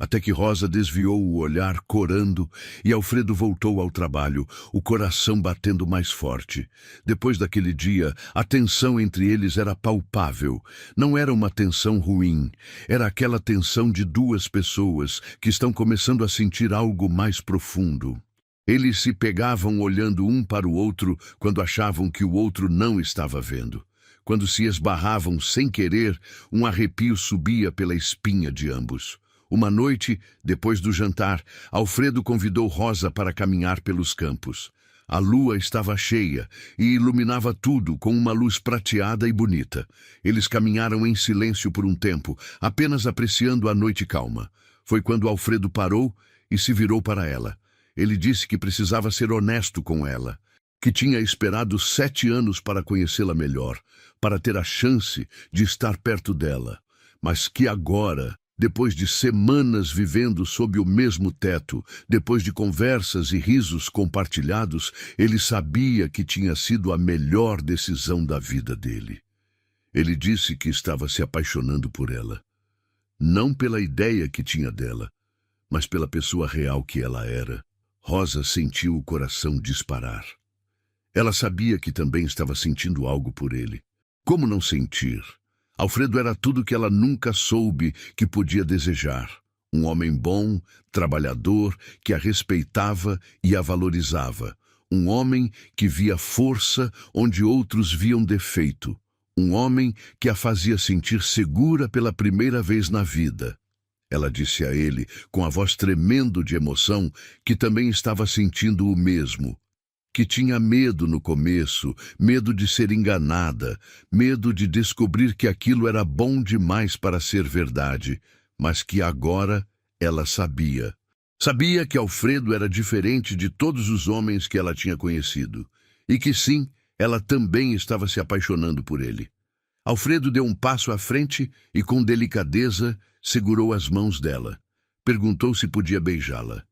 Até que Rosa desviou o olhar, corando, e Alfredo voltou ao trabalho, o coração batendo mais forte. Depois daquele dia, a tensão entre eles era palpável. Não era uma tensão ruim, era aquela tensão de duas pessoas que estão começando a sentir algo mais profundo. Eles se pegavam olhando um para o outro quando achavam que o outro não estava vendo. Quando se esbarravam sem querer, um arrepio subia pela espinha de ambos. Uma noite, depois do jantar, Alfredo convidou Rosa para caminhar pelos campos. A lua estava cheia e iluminava tudo com uma luz prateada e bonita. Eles caminharam em silêncio por um tempo, apenas apreciando a noite calma. Foi quando Alfredo parou e se virou para ela. Ele disse que precisava ser honesto com ela. que tinha esperado 7 anos para conhecê-la melhor, para ter a chance de estar perto dela, mas que agora, depois de semanas vivendo sob o mesmo teto, depois de conversas e risos compartilhados, ele sabia que tinha sido a melhor decisão da vida dele. Ele disse que estava se apaixonando por ela, não pela ideia que tinha dela, mas pela pessoa real que ela era. Rosa sentiu o coração disparar. Ela sabia que também estava sentindo algo por ele. Como não sentir? Alfredo era tudo que ela nunca soube que podia desejar. Um homem bom, trabalhador, que a respeitava e a valorizava. Um homem que via força onde outros viam defeito. Um homem que a fazia sentir segura pela primeira vez na vida. Ela disse a ele, com a voz tremendo de emoção, que também estava sentindo o mesmo. Que tinha medo no começo, medo de ser enganada, medo de descobrir que aquilo era bom demais para ser verdade, mas que agora ela sabia. Sabia que Alfredo era diferente de todos os homens que ela tinha conhecido, e que sim, ela também estava se apaixonando por ele. Alfredo deu um passo à frente e, com delicadeza, segurou as mãos dela. Perguntou se podia beijá-la.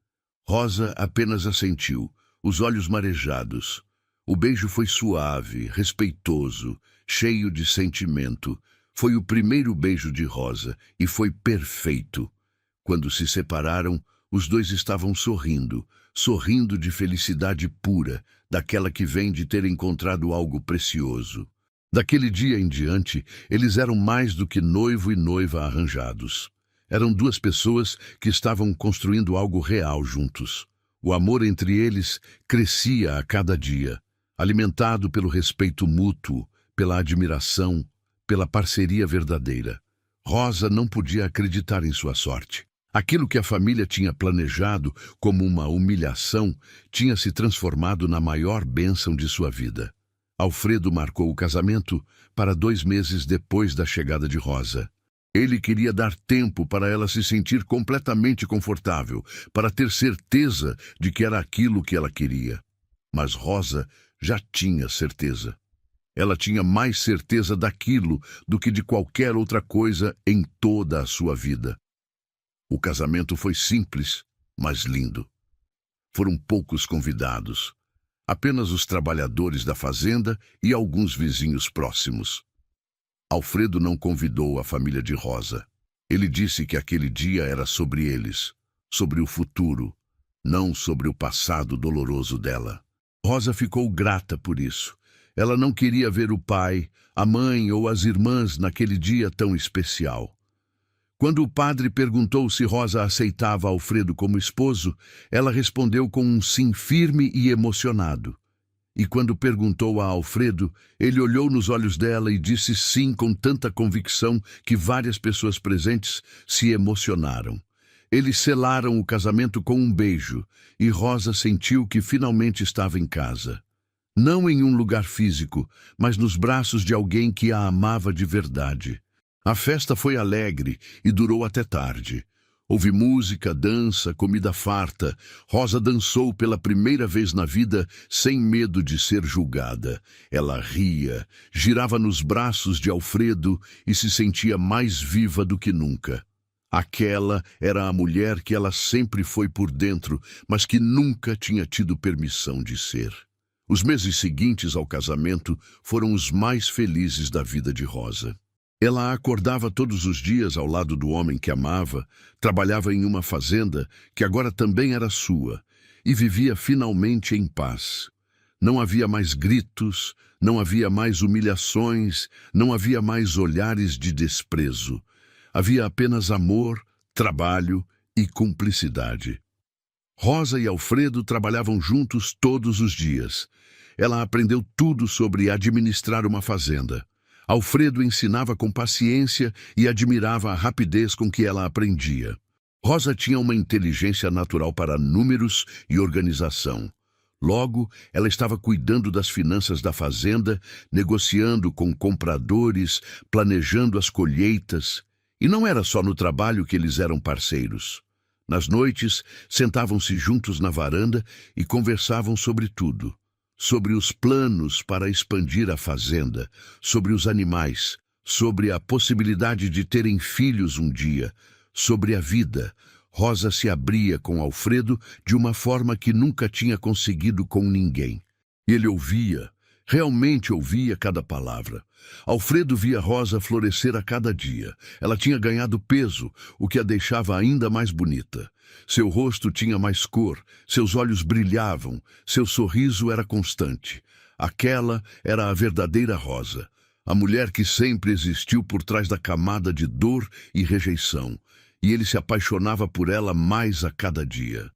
Rosa apenas assentiu, os olhos marejados. O beijo foi suave, respeitoso, cheio de sentimento. Foi o primeiro beijo de Rosa e foi perfeito. Quando se separaram, os dois estavam sorrindo, sorrindo de felicidade pura, daquela que vem de ter encontrado algo precioso. Daquele dia em diante, eles eram mais do que noivo e noiva arranjados. Eram duas pessoas que estavam construindo algo real juntos. O amor entre eles crescia a cada dia, alimentado pelo respeito mútuo, pela admiração, pela parceria verdadeira. Rosa não podia acreditar em sua sorte. Aquilo que a família tinha planejado como uma humilhação tinha se transformado na maior bênção de sua vida. Alfredo marcou o casamento para 2 meses depois da chegada de Rosa. Ele queria dar tempo para ela se sentir completamente confortável, para ter certeza de que era aquilo que ela queria. Mas Rosa já tinha certeza. Ela tinha mais certeza daquilo do que de qualquer outra coisa em toda a sua vida. O casamento foi simples, mas lindo. Foram poucos convidados. Apenas os trabalhadores da fazenda e alguns vizinhos próximos. Alfredo não convidou a família de Rosa. Ele disse que aquele dia era sobre eles, sobre o futuro, não sobre o passado doloroso dela. Rosa ficou grata por isso. Ela não queria ver o pai, a mãe ou as irmãs naquele dia tão especial. Quando o padre perguntou se Rosa aceitava Alfredo como esposo, ela respondeu com um sim firme e emocionado. E quando perguntou a Alfredo, ele olhou nos olhos dela e disse sim com tanta convicção que várias pessoas presentes se emocionaram. Eles selaram o casamento com um beijo, e Rosa sentiu que finalmente estava em casa. Não em um lugar físico, mas nos braços de alguém que a amava de verdade. A festa foi alegre e durou até tarde. Houve música, dança, comida farta. Rosa dançou pela primeira vez na vida sem medo de ser julgada. Ela ria, girava nos braços de Alfredo e se sentia mais viva do que nunca. Aquela era a mulher que ela sempre foi por dentro, mas que nunca tinha tido permissão de ser. Os meses seguintes ao casamento foram os mais felizes da vida de Rosa. Ela acordava todos os dias ao lado do homem que amava, trabalhava em uma fazenda que agora também era sua, e vivia finalmente em paz. Não havia mais gritos, não havia mais humilhações, não havia mais olhares de desprezo. Havia apenas amor, trabalho e cumplicidade. Rosa e Alfredo trabalhavam juntos todos os dias. Ela aprendeu tudo sobre administrar uma fazenda. Alfredo ensinava com paciência e admirava a rapidez com que ela aprendia. Rosa tinha uma inteligência natural para números e organização. Logo, ela estava cuidando das finanças da fazenda, negociando com compradores, planejando as colheitas. E não era só no trabalho que eles eram parceiros. Nas noites, sentavam-se juntos na varanda e conversavam sobre tudo. sobre os planos para expandir a fazenda, sobre os animais, sobre a possibilidade de terem filhos um dia, sobre a vida. Rosa se abria com Alfredo de uma forma que nunca tinha conseguido com ninguém. Ele ouvia, realmente ouvia cada palavra. Alfredo via Rosa florescer a cada dia. Ela tinha ganhado peso, o que a deixava ainda mais bonita. Seu rosto tinha mais cor, seus olhos brilhavam, seu sorriso era constante. Aquela era a verdadeira Rosa, a mulher que sempre existiu por trás da camada de dor e rejeição, e ele se apaixonava por ela mais a cada dia.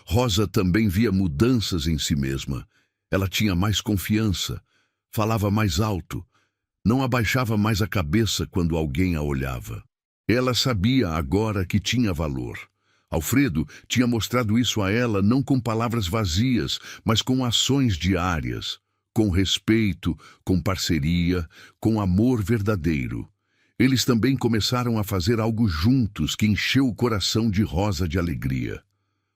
Rosa também via mudanças em si mesma. Ela tinha mais confiança, falava mais alto, não abaixava mais a cabeça quando alguém a olhava. Ela sabia agora que tinha valor. Alfredo tinha mostrado isso a ela não com palavras vazias, mas com ações diárias, com respeito, com parceria, com amor verdadeiro. Eles também começaram a fazer algo juntos que encheu o coração de Rosa de alegria.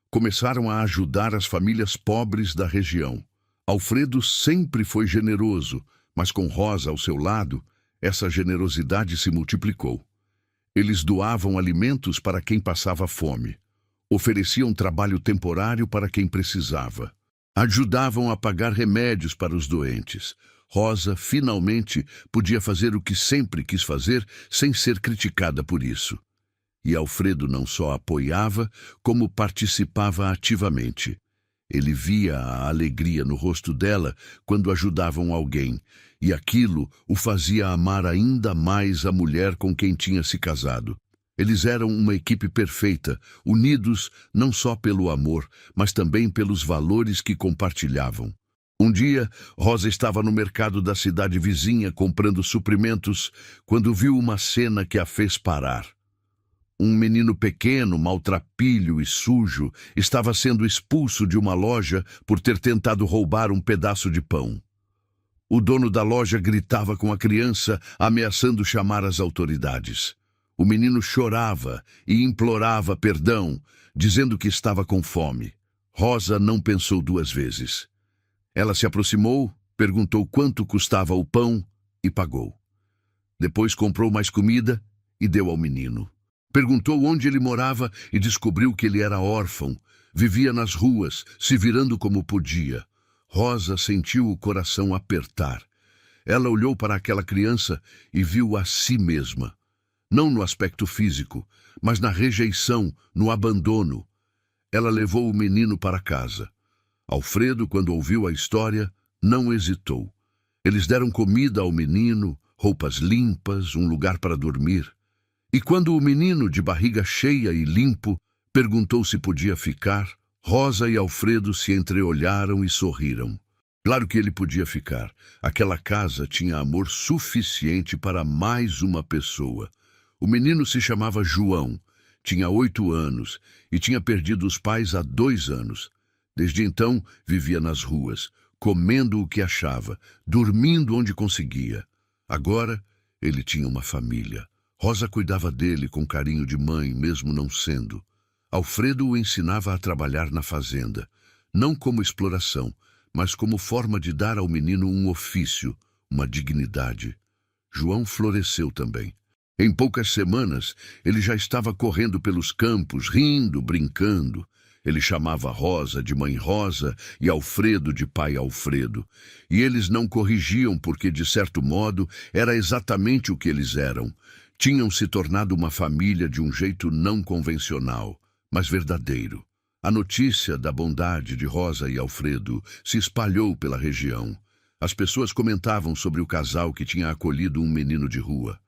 Começaram a ajudar as famílias pobres da região. Alfredo sempre foi generoso, mas com Rosa ao seu lado, essa generosidade se multiplicou. Eles doavam alimentos para quem passava fome. Ofereciam trabalho temporário para quem precisava. Ajudavam a pagar remédios para os doentes. Rosa, finalmente, podia fazer o que sempre quis fazer sem ser criticada por isso. E Alfredo não só apoiava, como participava ativamente. Ele via a alegria no rosto dela quando ajudavam alguém, e aquilo o fazia amar ainda mais a mulher com quem tinha se casado. Eles eram uma equipe perfeita, unidos não só pelo amor, mas também pelos valores que compartilhavam. Um dia, Rosa estava no mercado da cidade vizinha comprando suprimentos quando viu uma cena que a fez parar. Um menino pequeno, maltrapilho e sujo, estava sendo expulso de uma loja por ter tentado roubar um pedaço de pão. O dono da loja gritava com a criança, ameaçando chamar as autoridades. O menino chorava e implorava perdão, dizendo que estava com fome. Rosa não pensou duas vezes. Ela se aproximou, perguntou quanto custava o pão e pagou. Depois comprou mais comida e deu ao menino. Perguntou onde ele morava e descobriu que ele era órfão. Vivia nas ruas, se virando como podia. Rosa sentiu o coração apertar. Ela olhou para aquela criança e viu a si mesma. Não no aspecto físico, mas na rejeição, no abandono. Ela levou o menino para casa. Alfredo, quando ouviu a história, não hesitou. Eles deram comida ao menino, roupas limpas, um lugar para dormir. E quando o menino, de barriga cheia e limpo, perguntou se podia ficar, Rosa e Alfredo se entreolharam e sorriram. Claro que ele podia ficar. Aquela casa tinha amor suficiente para mais uma pessoa. O menino se chamava João, tinha 8 anos e tinha perdido os pais há 2 anos. Desde então, vivia nas ruas, comendo o que achava, dormindo onde conseguia. Agora, ele tinha uma família. Rosa cuidava dele com carinho de mãe, mesmo não sendo. Alfredo o ensinava a trabalhar na fazenda, não como exploração, mas como forma de dar ao menino um ofício, uma dignidade. João floresceu também. Em poucas semanas, ele já estava correndo pelos campos, rindo, brincando. Ele chamava Rosa de Mãe Rosa e Alfredo de Pai Alfredo. E eles não corrigiam porque, de certo modo, era exatamente o que eles eram. Tinham se tornado uma família de um jeito não convencional, mas verdadeiro. A notícia da bondade de Rosa e Alfredo se espalhou pela região. As pessoas comentavam sobre o casal que tinha acolhido um menino de rua.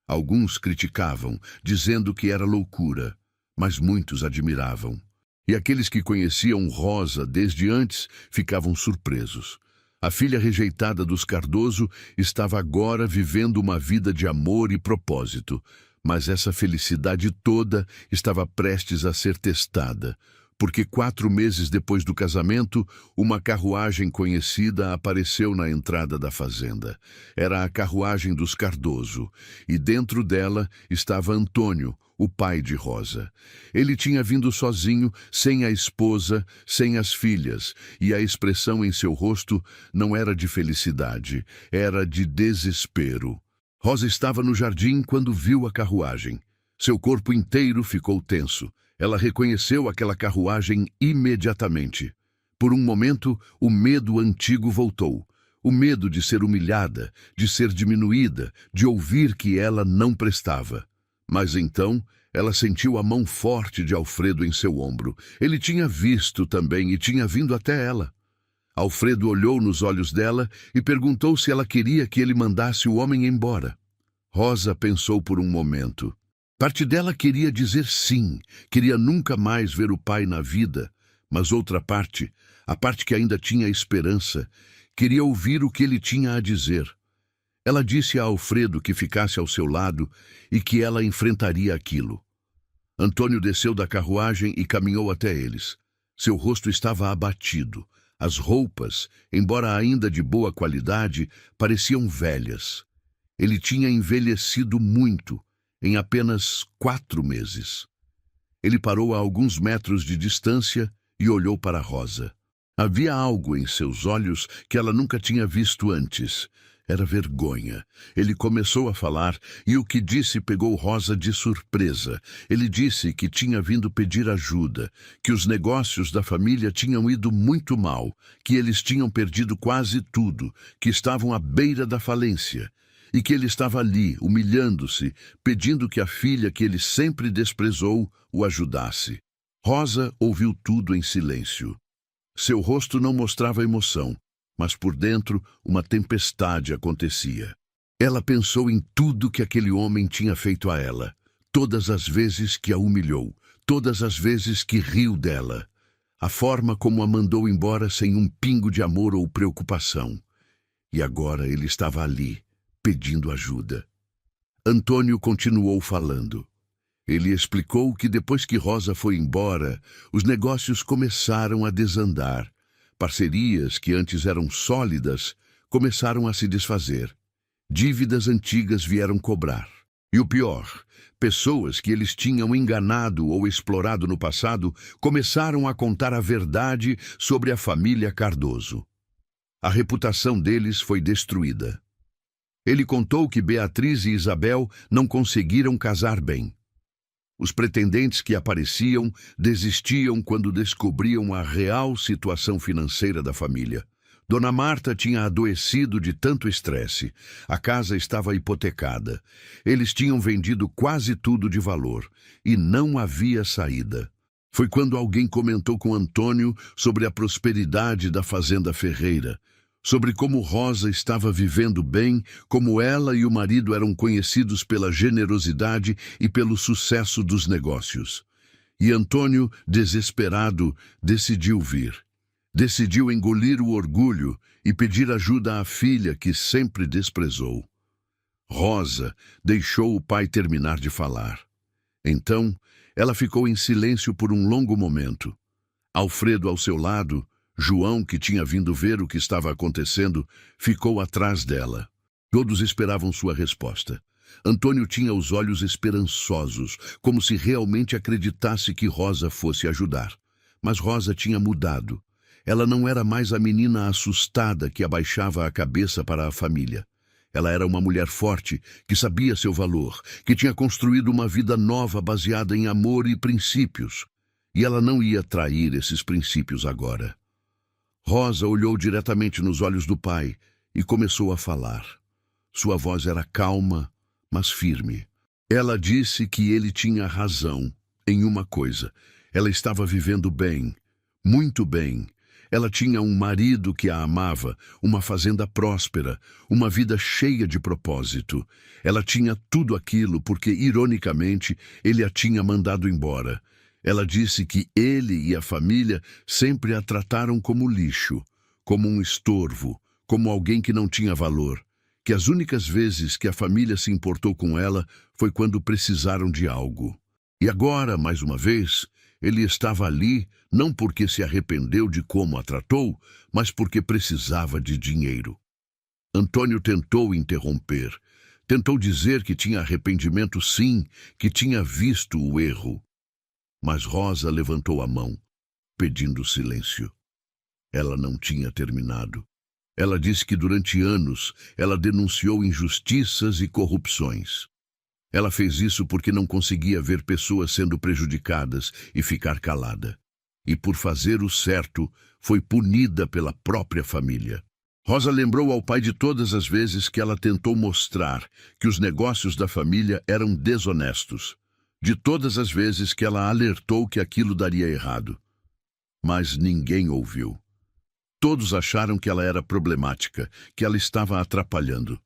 Alguns criticavam, dizendo que era loucura, mas muitos admiravam. E aqueles que conheciam Rosa desde antes ficavam surpresos. A filha rejeitada dos Cardoso estava agora vivendo uma vida de amor e propósito, mas essa felicidade toda estava prestes a ser testada, porque 4 meses depois do casamento, uma carruagem conhecida apareceu na entrada da fazenda. Era a carruagem dos Cardoso, e dentro dela estava Antônio, o pai de Rosa. Ele tinha vindo sozinho, sem a esposa, sem as filhas, e a expressão em seu rosto não era de felicidade, era de desespero. Rosa estava no jardim quando viu a carruagem. Seu corpo inteiro ficou tenso. Ela reconheceu aquela carruagem imediatamente. Por um momento, o medo antigo voltou. O medo de ser humilhada, de ser diminuída, de ouvir que ela não prestava. Mas então, ela sentiu a mão forte de Alfredo em seu ombro. Ele tinha visto também e tinha vindo até ela. Alfredo olhou nos olhos dela e perguntou se ela queria que ele mandasse o homem embora. Rosa pensou por um momento. Parte dela queria dizer sim, queria nunca mais ver o pai na vida, mas outra parte, a parte que ainda tinha esperança, queria ouvir o que ele tinha a dizer. Ela disse a Alfredo que ficasse ao seu lado e que ela enfrentaria aquilo. Antônio desceu da carruagem e caminhou até eles. Seu rosto estava abatido. As roupas, embora ainda de boa qualidade, pareciam velhas. Ele tinha envelhecido muito, em apenas 4 meses. Ele parou a alguns metros de distância e olhou para Rosa. Havia algo em seus olhos que ela nunca tinha visto antes. Era vergonha. Ele começou a falar e o que disse pegou Rosa de surpresa. Ele disse que tinha vindo pedir ajuda, que os negócios da família tinham ido muito mal, que eles tinham perdido quase tudo, que estavam à beira da falência. E que ele estava ali, humilhando-se, pedindo que a filha que ele sempre desprezou o ajudasse. Rosa ouviu tudo em silêncio. Seu rosto não mostrava emoção, mas por dentro uma tempestade acontecia. Ela pensou em tudo que aquele homem tinha feito a ela, todas as vezes que a humilhou, todas as vezes que riu dela, a forma como a mandou embora sem um pingo de amor ou preocupação. E agora ele estava ali, pedindo ajuda. Antônio continuou falando. Ele explicou que depois que Rosa foi embora, os negócios começaram a desandar. Parcerias que antes eram sólidas começaram a se desfazer. Dívidas antigas vieram cobrar. E o pior, pessoas que eles tinham enganado ou explorado no passado começaram a contar a verdade sobre a família Cardoso. A reputação deles foi destruída. Ele contou que Beatriz e Isabel não conseguiram casar bem. Os pretendentes que apareciam desistiam quando descobriam a real situação financeira da família. Dona Marta tinha adoecido de tanto estresse. A casa estava hipotecada. Eles tinham vendido quase tudo de valor e não havia saída. Foi quando alguém comentou com Antônio sobre a prosperidade da fazenda Ferreira, sobre como Rosa estava vivendo bem, como ela e o marido eram conhecidos pela generosidade e pelo sucesso dos negócios. E Antônio, desesperado, decidiu vir. Decidiu engolir o orgulho e pedir ajuda à filha que sempre desprezou. Rosa deixou o pai terminar de falar. Então, ela ficou em silêncio por um longo momento. Alfredo ao seu lado, João, que tinha vindo ver o que estava acontecendo, ficou atrás dela. Todos esperavam sua resposta. Antônio tinha os olhos esperançosos, como se realmente acreditasse que Rosa fosse ajudar. Mas Rosa tinha mudado. Ela não era mais a menina assustada que abaixava a cabeça para a família. Ela era uma mulher forte, que sabia seu valor, que tinha construído uma vida nova baseada em amor e princípios. E ela não ia trair esses princípios agora. Rosa olhou diretamente nos olhos do pai e começou a falar. Sua voz era calma, mas firme. Ela disse que ele tinha razão em uma coisa. Ela estava vivendo bem, muito bem. Ela tinha um marido que a amava, uma fazenda próspera, uma vida cheia de propósito. Ela tinha tudo aquilo porque, ironicamente, ele a tinha mandado embora. Ela disse que ele e a família sempre a trataram como lixo, como um estorvo, como alguém que não tinha valor, que as únicas vezes que a família se importou com ela foi quando precisaram de algo. E agora, mais uma vez, Ele estava ali não porque se arrependeu de como a tratou, mas porque precisava de dinheiro. Antônio tentou interromper. Tentou dizer que tinha arrependimento sim, que tinha visto o erro. Mas Rosa levantou a mão, pedindo silêncio. Ela não tinha terminado. Ela disse que durante anos ela denunciou injustiças e corrupções. Ela fez isso porque não conseguia ver pessoas sendo prejudicadas e ficar calada. E por fazer o certo, foi punida pela própria família. Rosa lembrou ao pai de todas as vezes que ela tentou mostrar que os negócios da família eram desonestos, de todas as vezes que ela alertou que aquilo daria errado. Mas ninguém ouviu. Todos acharam que ela era problemática, que ela estava atrapalhando.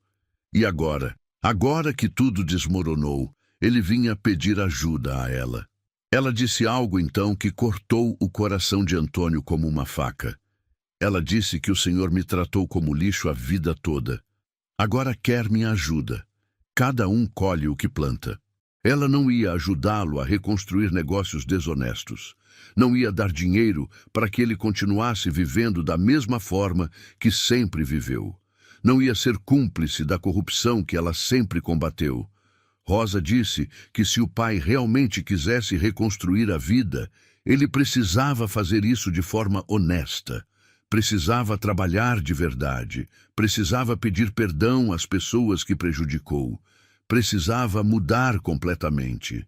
E agora que tudo desmoronou, ele vinha pedir ajuda a ela. Ela disse algo então que cortou o coração de Antônio como uma faca. Ela disse que o Senhor me tratou como lixo a vida toda. Agora quer minha ajuda. Cada um colhe o que planta. Ela não ia ajudá-lo a reconstruir negócios desonestos. Não ia dar dinheiro para que ele continuasse vivendo da mesma forma que sempre viveu. Não ia ser cúmplice da corrupção que ela sempre combateu. Rosa disse que se o pai realmente quisesse reconstruir a vida, ele precisava fazer isso de forma honesta. Precisava trabalhar de verdade. Precisava pedir perdão às pessoas que prejudicou. Precisava mudar completamente.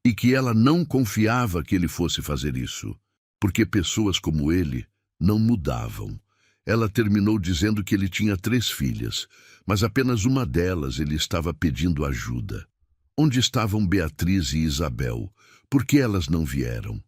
E que ela não confiava que ele fosse fazer isso, porque pessoas como ele não mudavam. Ela terminou dizendo que ele tinha 3 filhas, mas apenas uma delas ele estava pedindo ajuda. Onde estavam Beatriz e Isabel? Por que elas não vieram?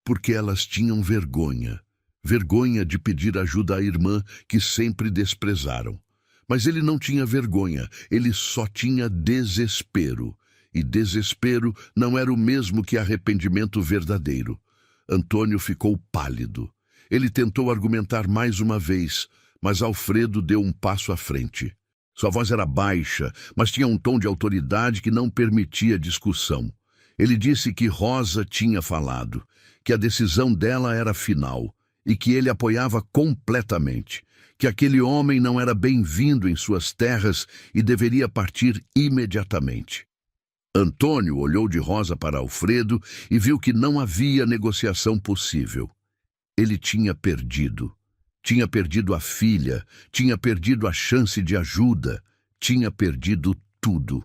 Porque elas tinham vergonha. Vergonha de pedir ajuda à irmã que sempre desprezaram. Mas ele não tinha vergonha, ele só tinha desespero. E desespero não era o mesmo que arrependimento verdadeiro. Antônio ficou pálido. Ele tentou argumentar mais uma vez, mas Alfredo deu um passo à frente. Sua voz era baixa, mas tinha um tom de autoridade que não permitia discussão. Ele disse que Rosa tinha falado, que a decisão dela era final e que ele apoiava completamente, que aquele homem não era bem-vindo em suas terras e deveria partir imediatamente. Antônio olhou de Rosa para Alfredo e viu que não havia negociação possível. Ele tinha perdido. Tinha perdido a filha, tinha perdido a chance de ajuda, tinha perdido tudo.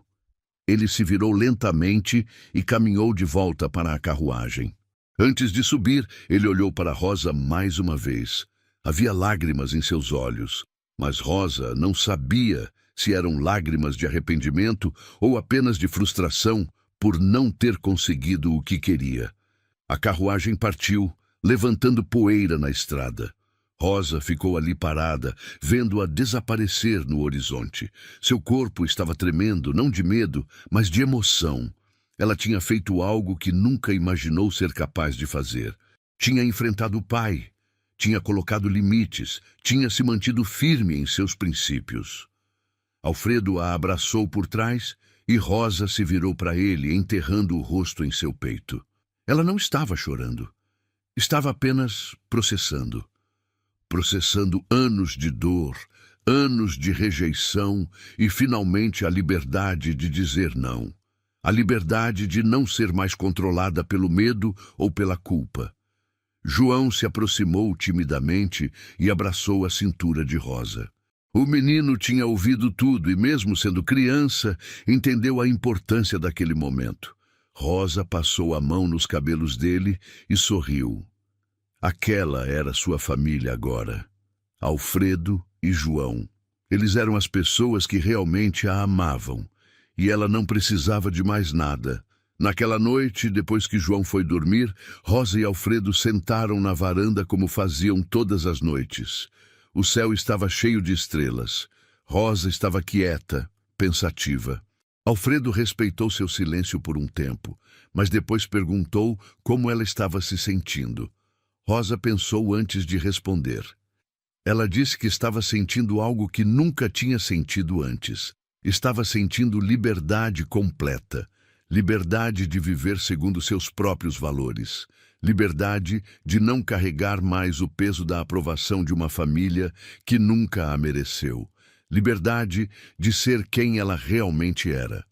Ele se virou lentamente e caminhou de volta para a carruagem. Antes de subir, ele olhou para Rosa mais uma vez. Havia lágrimas em seus olhos, mas Rosa não sabia se eram lágrimas de arrependimento ou apenas de frustração por não ter conseguido o que queria. A carruagem partiu, levantando poeira na estrada. Rosa ficou ali parada, vendo-a desaparecer no horizonte. Seu corpo estava tremendo, não de medo, mas de emoção. Ela tinha feito algo que nunca imaginou ser capaz de fazer. Tinha enfrentado o pai, tinha colocado limites, tinha se mantido firme em seus princípios. Alfredo a abraçou por trás e Rosa se virou para ele, enterrando o rosto em seu peito. Ela não estava chorando. Estava apenas processando. Processando anos de dor, anos de rejeição e, finalmente, a liberdade de dizer não. A liberdade de não ser mais controlada pelo medo ou pela culpa. João se aproximou timidamente e abraçou a cintura de Rosa. O menino tinha ouvido tudo e, mesmo sendo criança, entendeu a importância daquele momento. Rosa passou a mão nos cabelos dele e sorriu. Aquela era sua família agora. Alfredo e João. Eles eram as pessoas que realmente a amavam. E ela não precisava de mais nada. Naquela noite, depois que João foi dormir, Rosa e Alfredo sentaram na varanda como faziam todas as noites. O céu estava cheio de estrelas. Rosa estava quieta, pensativa. Alfredo respeitou seu silêncio por um tempo, mas depois perguntou como ela estava se sentindo. Rosa pensou antes de responder. Ela disse que estava sentindo algo que nunca tinha sentido antes. Estava sentindo liberdade completa. liberdade de viver segundo seus próprios valores, liberdade de não carregar mais o peso da aprovação de uma família que nunca a mereceu, liberdade de ser quem ela realmente era.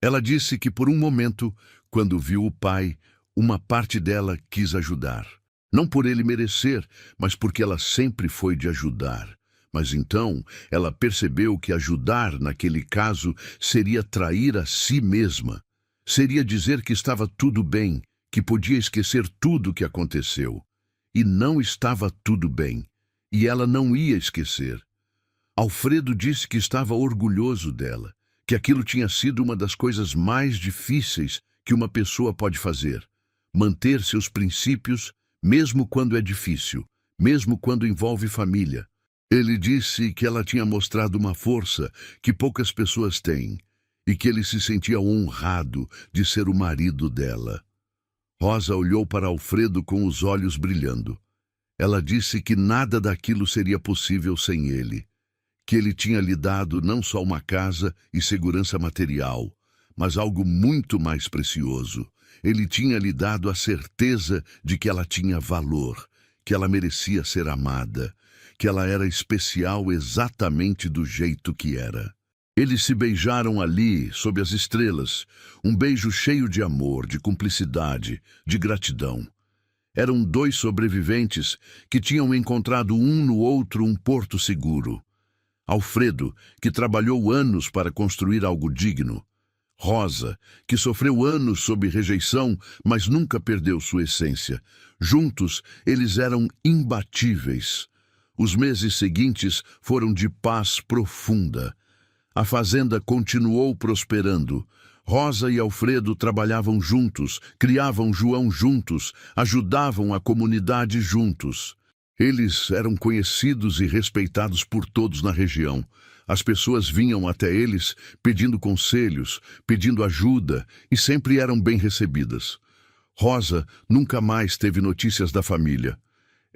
Ela disse que por um momento, quando viu o pai, uma parte dela quis ajudar. Não por ele merecer, mas porque ela sempre foi de ajudar. Mas então ela percebeu que ajudar, naquele caso, seria trair a si mesma. Seria dizer que estava tudo bem, que podia esquecer tudo o que aconteceu. E não estava tudo bem. E ela não ia esquecer. Alfredo disse que estava orgulhoso dela, que aquilo tinha sido uma das coisas mais difíceis que uma pessoa pode fazer. Manter seus princípios, mesmo quando é difícil, mesmo quando envolve família. Ele disse que ela tinha mostrado uma força que poucas pessoas têm e que ele se sentia honrado de ser o marido dela. Rosa olhou para Alfredo com os olhos brilhando. Ela disse que nada daquilo seria possível sem ele, que ele tinha lhe dado não só uma casa e segurança material, mas algo muito mais precioso. Ele tinha lhe dado a certeza de que ela tinha valor, que ela merecia ser amada, que ela era especial exatamente do jeito que era. Eles se beijaram ali, sob as estrelas, um beijo cheio de amor, de cumplicidade, de gratidão. Eram dois sobreviventes que tinham encontrado um no outro um porto seguro. Alfredo, que trabalhou anos para construir algo digno. Rosa, que sofreu anos sob rejeição, mas nunca perdeu sua essência. Juntos, eles eram imbatíveis. Os meses seguintes foram de paz profunda. A fazenda continuou prosperando. Rosa e Alfredo trabalhavam juntos, criavam João juntos, ajudavam a comunidade juntos. Eles eram conhecidos e respeitados por todos na região. As pessoas vinham até eles pedindo conselhos, pedindo ajuda e sempre eram bem recebidas. Rosa nunca mais teve notícias da família.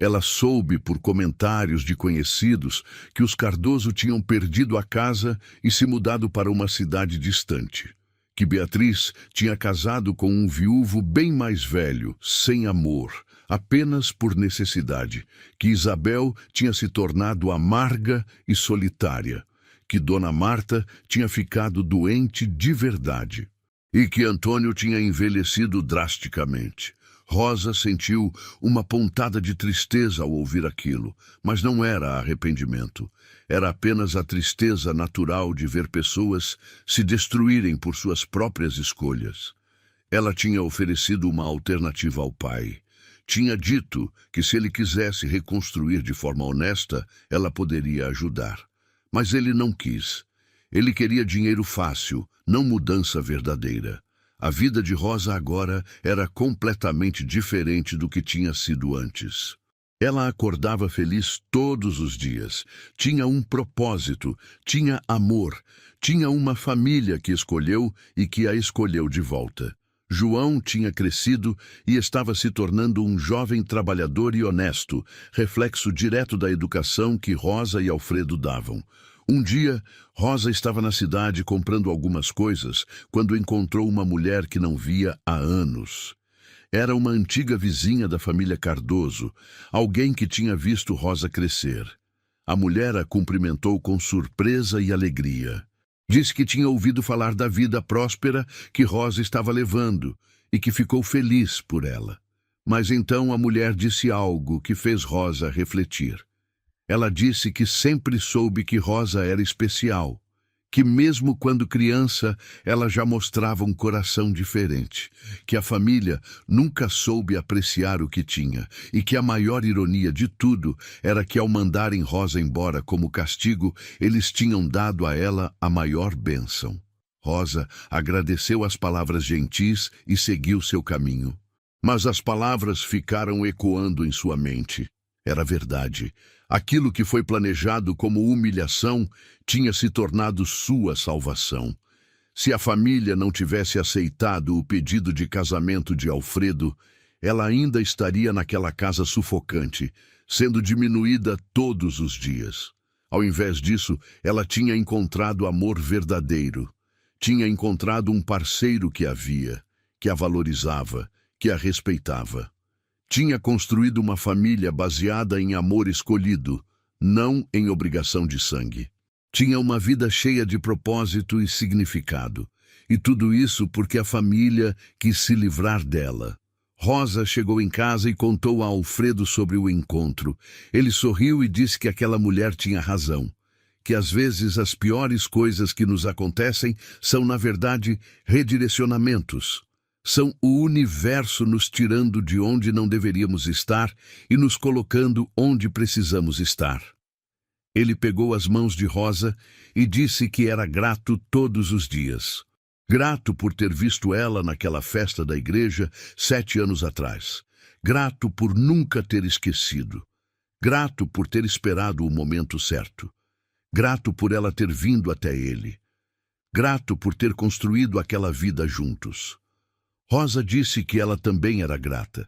Ela soube por comentários de conhecidos que os Cardoso tinham perdido a casa e se mudado para uma cidade distante. Que Beatriz tinha casado com um viúvo bem mais velho, sem amor, apenas por necessidade. Que Isabel tinha se tornado amarga e solitária. Que Dona Marta tinha ficado doente de verdade. E que Antônio tinha envelhecido drasticamente. Rosa sentiu uma pontada de tristeza ao ouvir aquilo, mas não era arrependimento. Era apenas a tristeza natural de ver pessoas se destruírem por suas próprias escolhas. Ela tinha oferecido uma alternativa ao pai. Tinha dito que se ele quisesse reconstruir de forma honesta, ela poderia ajudar. Mas ele não quis. Ele queria dinheiro fácil, não mudança verdadeira. A vida de Rosa agora era completamente diferente do que tinha sido antes. Ela acordava feliz todos os dias. Tinha um propósito, tinha amor, tinha uma família que escolheu e que a escolheu de volta. João tinha crescido e estava se tornando um jovem trabalhador e honesto, reflexo direto da educação que Rosa e Alfredo davam. Um dia, Rosa estava na cidade comprando algumas coisas quando encontrou uma mulher que não via há anos. Era uma antiga vizinha da família Cardoso, alguém que tinha visto Rosa crescer. A mulher a cumprimentou com surpresa e alegria. Disse que tinha ouvido falar da vida próspera que Rosa estava levando e que ficou feliz por ela. Mas então a mulher disse algo que fez Rosa refletir. Ela disse que sempre soube que Rosa era especial, que mesmo quando criança ela já mostrava um coração diferente, que a família nunca soube apreciar o que tinha e que a maior ironia de tudo era que ao mandarem Rosa embora como castigo, eles tinham dado a ela a maior bênção. Rosa agradeceu as palavras gentis e seguiu seu caminho. Mas as palavras ficaram ecoando em sua mente. Era verdade. Aquilo que foi planejado como humilhação tinha se tornado sua salvação. Se a família não tivesse aceitado o pedido de casamento de Alfredo, ela ainda estaria naquela casa sufocante, sendo diminuída todos os dias. Ao invés disso, ela tinha encontrado amor verdadeiro. Tinha encontrado um parceiro que a via, que a valorizava, que a respeitava. Tinha construído uma família baseada em amor escolhido, não em obrigação de sangue. Tinha uma vida cheia de propósito e significado. E tudo isso porque a família quis se livrar dela. Rosa chegou em casa e contou a Alfredo sobre o encontro. Ele sorriu e disse que aquela mulher tinha razão. Que às vezes as piores coisas que nos acontecem são, na verdade, redirecionamentos. São o universo nos tirando de onde não deveríamos estar e nos colocando onde precisamos estar. Ele pegou as mãos de Rosa e disse que era grato todos os dias. Grato por ter visto ela naquela festa da igreja 7 anos atrás. Grato por nunca ter esquecido. Grato por ter esperado o momento certo. Grato por ela ter vindo até ele. Grato por ter construído aquela vida juntos. Rosa disse que ela também era grata.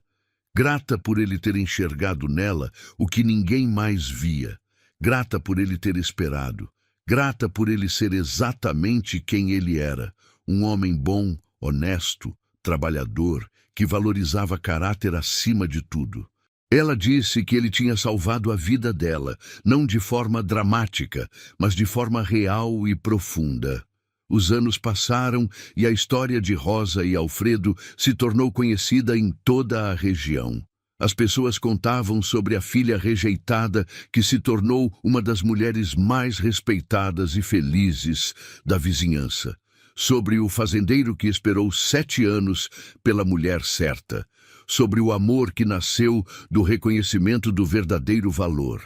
Grata por ele ter enxergado nela o que ninguém mais via. Grata por ele ter esperado. Grata por ele ser exatamente quem ele era. Um homem bom, honesto, trabalhador, que valorizava caráter acima de tudo. Ela disse que ele tinha salvado a vida dela, não de forma dramática, mas de forma real e profunda. Os anos passaram e a história de Rosa e Alfredo se tornou conhecida em toda a região. As pessoas contavam sobre a filha rejeitada que se tornou uma das mulheres mais respeitadas e felizes da vizinhança. Sobre o fazendeiro que esperou 7 anos pela mulher certa. Sobre o amor que nasceu do reconhecimento do verdadeiro valor.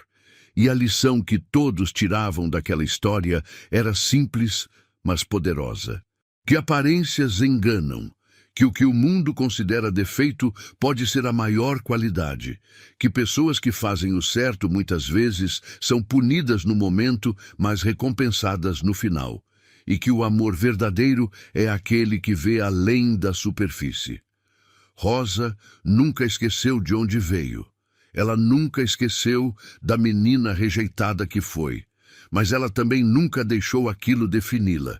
E a lição que todos tiravam daquela história era simples, mas poderosa. Que aparências enganam. Que o que o mundo considera defeito pode ser a maior qualidade. Que pessoas que fazem o certo muitas vezes são punidas no momento, mas recompensadas no final. E que o amor verdadeiro é aquele que vê além da superfície. Rosa nunca esqueceu de onde veio. Ela nunca esqueceu da menina rejeitada que foi. Mas ela também nunca deixou aquilo defini-la.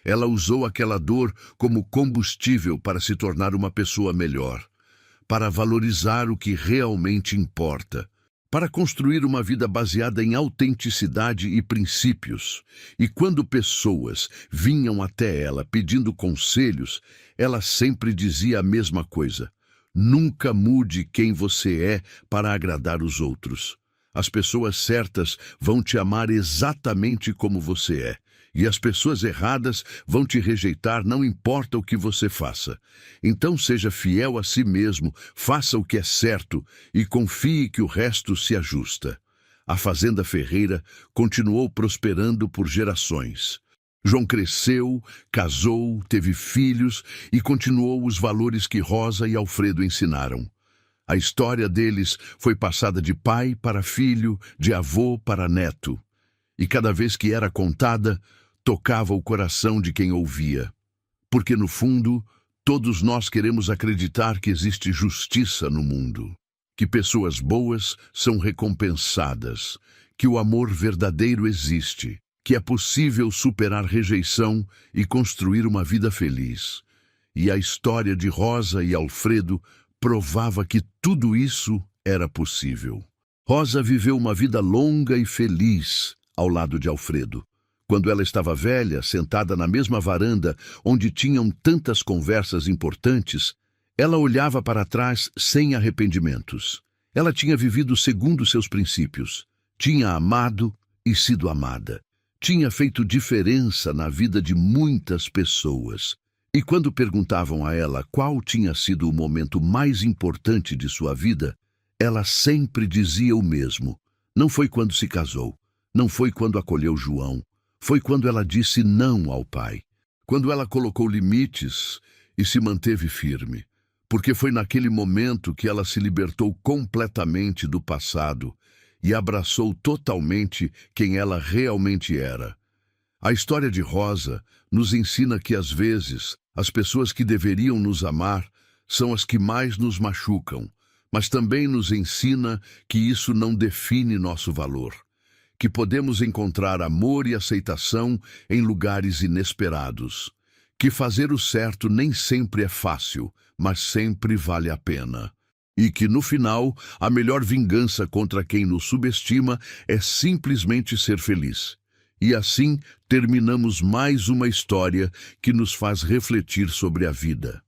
Ela usou aquela dor como combustível para se tornar uma pessoa melhor, para valorizar o que realmente importa, para construir uma vida baseada em autenticidade e princípios. E quando pessoas vinham até ela pedindo conselhos, ela sempre dizia a mesma coisa: nunca mude quem você é para agradar os outros. As pessoas certas vão te amar exatamente como você é. E as pessoas erradas vão te rejeitar, não importa o que você faça. Então seja fiel a si mesmo, faça o que é certo e confie que o resto se ajusta. A Fazenda Ferreira continuou prosperando por gerações. João cresceu, casou, teve filhos e continuou os valores que Rosa e Alfredo ensinaram. A história deles foi passada de pai para filho, de avô para neto. E cada vez que era contada, tocava o coração de quem ouvia. Porque, no fundo, todos nós queremos acreditar que existe justiça no mundo, que pessoas boas são recompensadas, que o amor verdadeiro existe, que é possível superar rejeição e construir uma vida feliz. E a história de Rosa e Alfredo provava que tudo isso era possível. Rosa viveu uma vida longa e feliz ao lado de Alfredo. Quando ela estava velha, sentada na mesma varanda onde tinham tantas conversas importantes, ela olhava para trás sem arrependimentos. Ela tinha vivido segundo seus princípios, tinha amado e sido amada, tinha feito diferença na vida de muitas pessoas. E quando perguntavam a ela qual tinha sido o momento mais importante de sua vida, ela sempre dizia o mesmo. Não foi quando se casou, não foi quando acolheu João, foi quando ela disse não ao pai, quando ela colocou limites e se manteve firme, porque foi naquele momento que ela se libertou completamente do passado e abraçou totalmente quem ela realmente era. A história de Rosa nos ensina que, às vezes, as pessoas que deveriam nos amar são as que mais nos machucam, mas também nos ensina que isso não define nosso valor, que podemos encontrar amor e aceitação em lugares inesperados, que fazer o certo nem sempre é fácil, mas sempre vale a pena. E que, no final, a melhor vingança contra quem nos subestima é simplesmente ser feliz. E assim, terminamos mais uma história que nos faz refletir sobre a vida.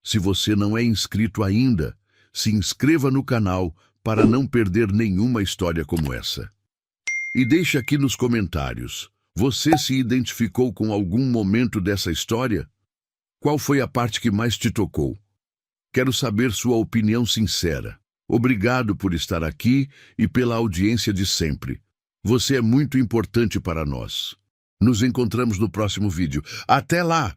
Se você não é inscrito ainda, se inscreva no canal para não perder nenhuma história como essa. E deixe aqui nos comentários, você se identificou com algum momento dessa história? Qual foi a parte que mais te tocou? Quero saber sua opinião sincera. Obrigado por estar aqui e pela audiência de sempre. Você é muito importante para nós. Nos encontramos no próximo vídeo. Até lá!